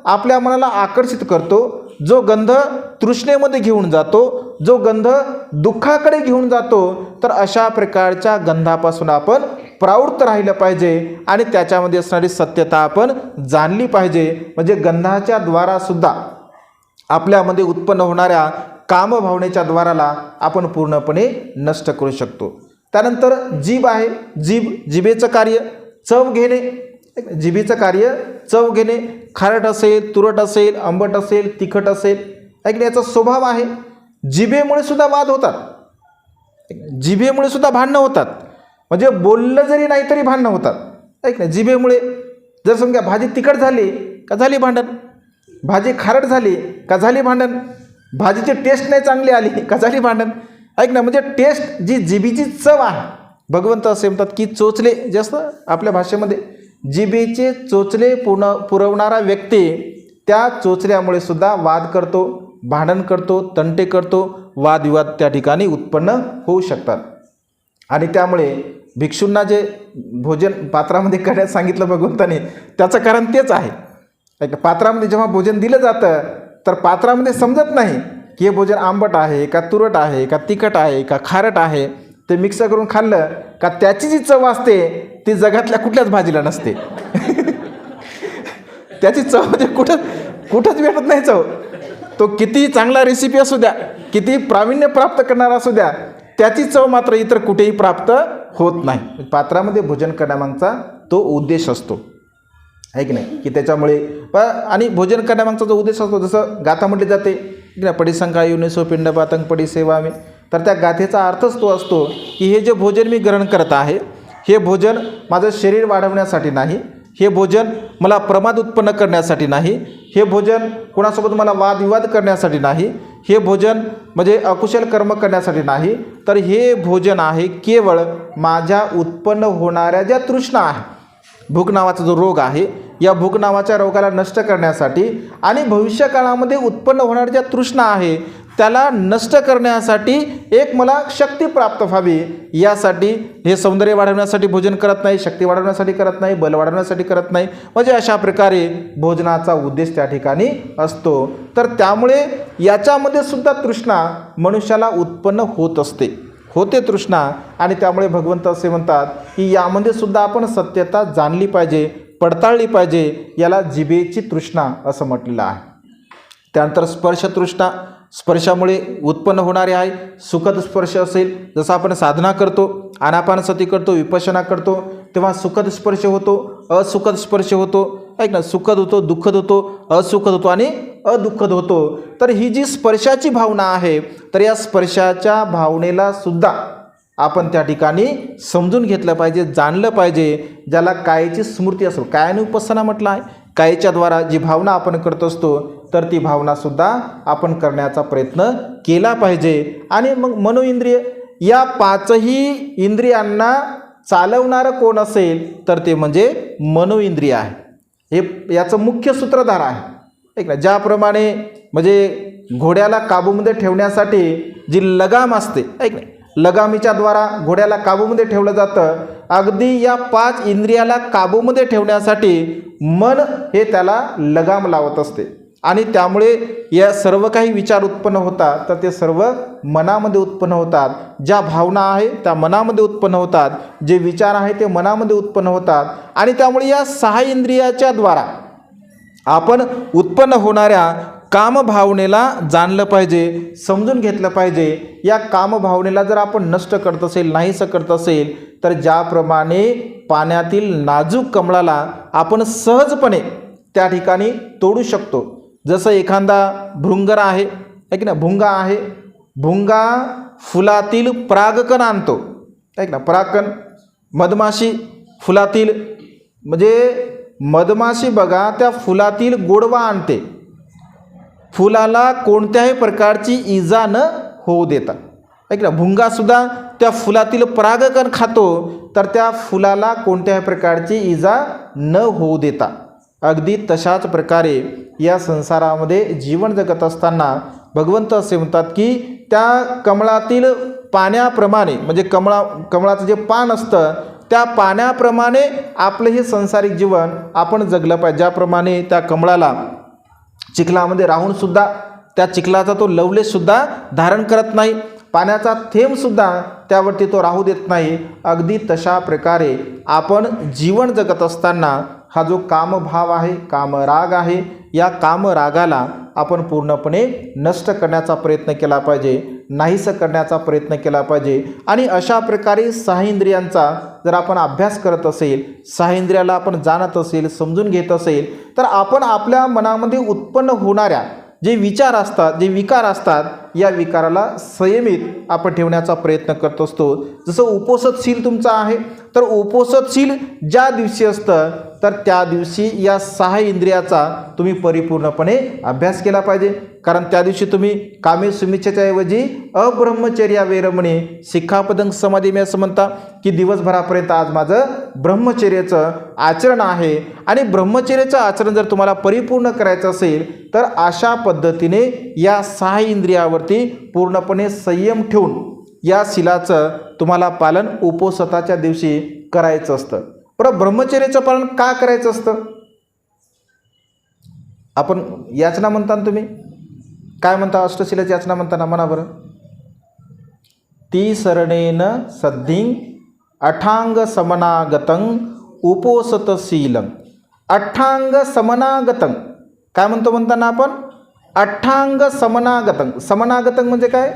आपल्या मनाला आकर्षित करतो, जो गंध तृष्णेमध्ये घेऊन जातो, जो गंध दुःखाकडे घेऊन जातो, तर अशा प्रकारच्या गंधापासून आपण प्रवृत्त राहिलं पाहिजे आणि त्याच्यामध्ये असणारी सत्यता आपण जाणली पाहिजे. म्हणजे गंधाच्या द्वारासुद्धा आपल्यामध्ये उत्पन्न होणाऱ्या कामभावनेच्या द्वाराला आपण पूर्णपणे नष्ट करू शकतो. त्यानंतर जीभ आहे. जिभेचं कार्य चव घेणे. जिभेचं कार्य चव घेणे. खारट असेल, तुरट असेल, आंबट असेल, तिखट असेल, ऐक ना, याचा स्वभाव आहे. जिभेमुळे सुद्धा वाद होतात, जिभेमुळे सुद्धा भांडणं होतात. म्हणजे बोललं जरी नाही तरी भांडणं होतात. ऐक ना, जिभेमुळे जर समजा भाजी तिखट झाली का झाली भांडण, भाजी खारट झाली का झाली भांडण, भाजीची टेस्ट नाही चांगली आली का झाली भांडण. ऐक ना, म्हणजे टेस्ट जी जिभेची चव आहे, भगवंत असे म्हणतात की चोचले, जास्त आपल्या भाषेमध्ये जिभेचे चोचले पुरवणारा व्यक्ती त्या चोचल्यामुळे सुद्धा वाद करतो, भांडण करतो, तंटे करतो, वादविवाद त्या ठिकाणी उत्पन्न होऊ शकतात. आणि त्यामुळे भिक्षूंना जे भोजन पात्रामध्ये करण्यास सांगितलं भगवंताने, त्याचं कारण तेच आहे. पात्रामध्ये जेव्हा भोजन दिलं जातं तर पात्रामध्ये समजत नाही की हे भोजन आंबट आहे का तुरट आहे का तिखट आहे का खारट आहे. ते मिक्स करून खाल्लं का त्याची जी चव असते ती जगातल्या कुठल्याच भाजीला नसते. त्याची चव म्हणजे कुठंच भेटत नाही चव. तो किती चांगला रेसिपी असू द्या, किती प्रावीण्य प्राप्त करणारा असू द्या, त्याची चव मात्र इतर कुठेही प्राप्त होत नाही. पात्रामध्ये भोजन करण्यामागचा तो उद्देश असतो. आहे की नाही, की त्याच्यामुळे आणि भोजन करण्यामागचा जो उद्देश असतो, जसं गाथा म्हटली जाते की नाही, पडिसंखा युनिसो पिंडपातं पडिसेवामी, तर त्या गाथेचा अर्थच तो असतो की हे जे भोजन मी ग्रहण करत आहे, हे भोजन माझं शरीर वाढवण्यासाठी नाही, हे भोजन मला प्रमाद उत्पन्न करण्यासाठी नाही, हे भोजन कोणासोबत मला वादविवाद करण्यासाठी नाही, हे भोजन म्हणजे अकुशल कर्म करण्यासाठी नाही, तर हे भोजन आहे केवळ माझ्या उत्पन्न होणाऱ्या ज्या तृष्णा आहे, भूक नावाचा जो रोग आहे, या भूक नावाच्या रोगाला नष्ट करण्यासाठी आणि भविष्यकाळामध्ये उत्पन्न होणाऱ्या ज्या तृष्णा आहे त्याला नष्ट करण्यासाठी एक मला शक्ती प्राप्त व्हावी, यासाठी हे सौंदर्य वाढवण्यासाठी भोजन करत नाही, शक्ती वाढवण्यासाठी करत नाही, बल वाढवण्यासाठी करत नाही, म्हणजे अशा प्रकारे भोजनाचा उद्देश त्या ठिकाणी असतो. तर त्यामुळे याच्यामध्ये सुद्धा तृष्णा मनुष्याला उत्पन्न होत असते, होते तृष्णा, आणि त्यामुळे भगवंत असे म्हणतात की यामध्ये सुद्धा आपण सत्यता जाणली पाहिजे, पडताळली पाहिजे. याला जिभेची तृष्णा असं म्हटलेलं आहे. त्यानंतर स्पर्शतृष्णा, स्पर्शामुळे उत्पन्न होणारे आहे. सुखद स्पर्श असेल, जसं आपण साधना करतो, आनापानसती करतो, विपश्यना करतो, तेव्हा सुखद स्पर्श होतो, असुखद स्पर्श होतो, ऐक ना, सुखद होतो, दुःखद होतो, असुखद होतो आणि अदुःखद होतो. तर ही जी स्पर्शाची भावना आहे, तर या स्पर्शाच्या भावनेला सुद्धा आपण त्या ठिकाणी समजून घेतलं पाहिजे, जाणलं पाहिजे. ज्याला कायेची स्मृती असो, कायानुपස්සना म्हटलं आहे, कायेच्याद्वारा जी भावना आपण करत असतो, तर ती भावनासुद्धा आपण करण्याचा प्रयत्न केला पाहिजे. आणि मग मनोइंद्रिय, या पाचही इंद्रियांना चालवणारं कोण असेल तर ते म्हणजे मनोइंद्रिय आहे. हे याचं मुख्य सूत्रधार आहे, ऐक ना. ज्याप्रमाणे म्हणजे घोड्याला काबूमध्ये ठेवण्यासाठी जी लगाम असते, ऐक ना, लगामीच्या द्वारा घोड्याला काबूमध्ये ठेवलं जातं, अगदी या 5 इंद्रियाला काबूमध्ये ठेवण्यासाठी मन हे त्याला लगाम लावत असते. आणि त्यामुळे या सर्व काही विचार उत्पन्न होतात, तर ते सर्व मनामध्ये उत्पन्न होतात. ज्या भावना आहे त्या मनामध्ये उत्पन्न होतात, जे विचार आहे ते मनामध्ये उत्पन्न होतात. आणि त्यामुळे या 6 इंद्रियाच्या द्वारा आपण उत्पन्न होणाऱ्या कामभावनेला जाणलं पाहिजे, समजून घेतलं पाहिजे. या कामभावनेला जर आपण नष्ट करत असेल, नाहीसं करत असेल, तर ज्याप्रमाणे पाण्यातील नाजूक कमळाला आपण सहजपणे त्या ठिकाणी तोडू शकतो, जसं एखादा भृंगर आहे, ऐक ना, भुंगा आहे, भुंगा फुलातील परागकण आणतो, ऐक ना, परागकण, मधमाशी फुलातील, म्हणजे मधमाशी बघा त्या फुलातील गोडवा आणते, फुलाला कोणत्याही प्रकारची इजा न होऊ देता, ऐक ना. भुंगासुद्धा त्या फुलातील परागकण खातो, तर त्या फुलाला कोणत्याही प्रकारची इजा न होऊ देता. अगदी तशाच प्रकारे या संसारामध्ये जीवन जगत असताना भगवंत असे म्हणतात की त्या कमळातील पाण्याप्रमाणे, म्हणजे कमळाचं जे पान असतं त्या पाण्याप्रमाणे आपलं हे सांसारिक जीवन आपण जगलं पाहिजे. ज्याप्रमाणे त्या कमळाला चिखलामध्ये राहूनसुद्धा त्या चिखलाचा तो लवलेशसुद्धा धारण करत नाही, पाण्याचा थेंबसुद्धा त्यावरती तो राहू देत नाही, अगदी तशा प्रकारे आपण जीवन जगत असताना हा जो कामभाव आहे, कामराग आहे, या कामरागाला आपण पूर्णपणे नष्ट करण्याचा प्रयत्न केला पाहिजे, नाहीसं करण्याचा प्रयत्न केला पाहिजे. आणि अशा प्रकारे 6 इंद्रियांचा जर आपण अभ्यास करत असेल, 6 इंद्रियाला आपण जाणत असेल, समजून घेत असेल, तर आपण आपल्या मनामध्ये उत्पन्न होणाऱ्या जे विचार असतात, जे विकार असतात, या विकाराला संयमित आपण ठेवण्याचा प्रयत्न करत असतो. जसं उपोषणशील तुमचं आहे, तर उपोषणशील ज्या दिवशी असतं, तर त्या दिवशी या 6 इंद्रियाचा तुम्ही परिपूर्णपणे अभ्यास केला पाहिजे. कारण त्या दिवशी तुम्ही कामे सुमिच्छेच्या ऐवजी अब्रह्मचर्या वेरमणे शिखापदं समाधी मी असं म्हणता की दिवसभरापर्यंत आज माझं ब्रह्मचर्याचं आचरण आहे. आणि ब्रह्मचर्याचं आचरण जर तुम्हाला परिपूर्ण करायचं असेल, तर अशा पद्धतीने या 6 इंद्रियावरती पूर्णपणे संयम ठेवून या शिलाचं तुम्हाला पालन उपोषणाच्या दिवशी करायचं असतं. बरं, ब्रह्मचर्याचं पालन का करायचं असतं? आपण याचना म्हणता ना, तुम्ही काय म्हणता? अष्टशिलाची याचना म्हणताना म्हणा बरं. ती सरणेन सद्धिं अठांग समनागतं उपोषतशीलं. अठांग समनागतं काय म्हणताना आपण? अठांग समनागतं. समनागतं म्हणजे काय?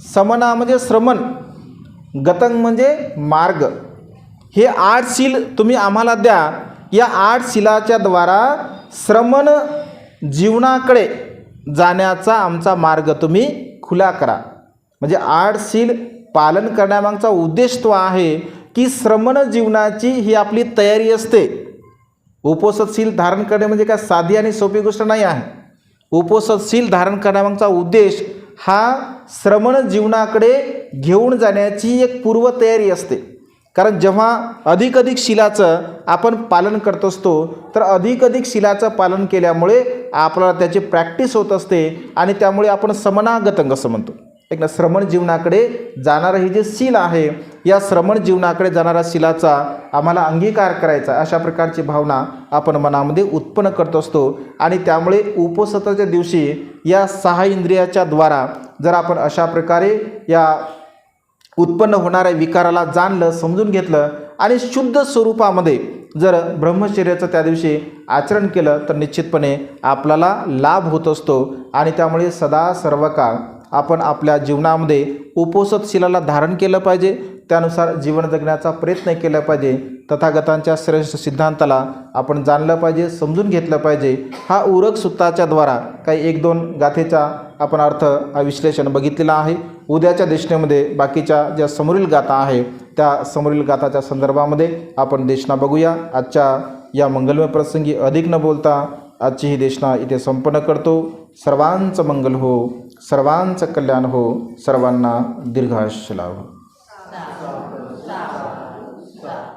समना म्हणजे श्रमण, गतं म्हणजे मार्ग. हे 8 शील तुम्ही आम्हाला द्या, या 8 शिलाच्या द्वारा श्रमण जीवनाकडे जाण्याचा आमचा मार्ग तुम्ही खुला करा. म्हणजे 8 शील पालन करण्यामागचा उद्देश तो आहे की श्रमण जीवनाची ही आपली तयारी असते. उपोषणशील धारण करणे म्हणजे काय साधी आणि सोपी गोष्ट नाही आहे. उपोषणशील धारण करण्यामागचा उद्देश हा श्रमण जीवनाकडे घेऊन जाण्याची एक पूर्वतयारी असते. कारण जेव्हा अधिक शिलाचं आपण पालन करत असतो तर अधिक शिलाचं पालन केल्यामुळे आपल्याला त्याची प्रॅक्टिस होत असते आणि त्यामुळे आपण समनागतंग असं म्हणतो. एक ना श्रमण जीवनाकडे जाणारं हे जे शील आहे या श्रमण जीवनाकडे जाणारा शीलाचा आम्हाला अंगीकार करायचा अशा प्रकारची भावना आपण मनामध्ये उत्पन्न करत असतो. आणि त्यामुळे उपोषणाच्या दिवशी या 6 इंद्रियाच्या द्वारा जर आपण अशा प्रकारे या उत्पन्न होणाऱ्या विकाराला जाणलं समजून घेतलं आणि शुद्ध स्वरूपामध्ये जर ब्रह्मचर्याचं त्या दिवशी आचरण केलं तर निश्चितपणे आपल्याला लाभ होत असतो. आणि त्यामुळे सदा सर्व काळ आपण आपल्या जीवनामध्ये उपोषणशीलाला धारण केलं पाहिजे. त्यानुसार जीवन जगण्याचा प्रयत्न केला पाहिजे. तथागतांच्या श्रेष्ठ सिद्धांताला आपण जाणलं पाहिजे, समजून घेतलं पाहिजे. हा उरक सूत्राच्या द्वारा काही 1-2 गाथेचा आपण अर्थ विश्लेषण बघितलेला आहे. उद्याच्या देशनेमध्ये बाकीच्या ज्या समोरील गाथा आहे त्या समोरील गाथाच्या संदर्भामध्ये आपण देशना बघूया. आजच्या या मंगलमय प्रसंगी अधिक न बोलता आजची ही देशना इथे संपन्न करतो. सर्वांचं मंगल हो, सर्वांचं कल्याण हो, सर्वांना दीर्घायुष्य लाभो.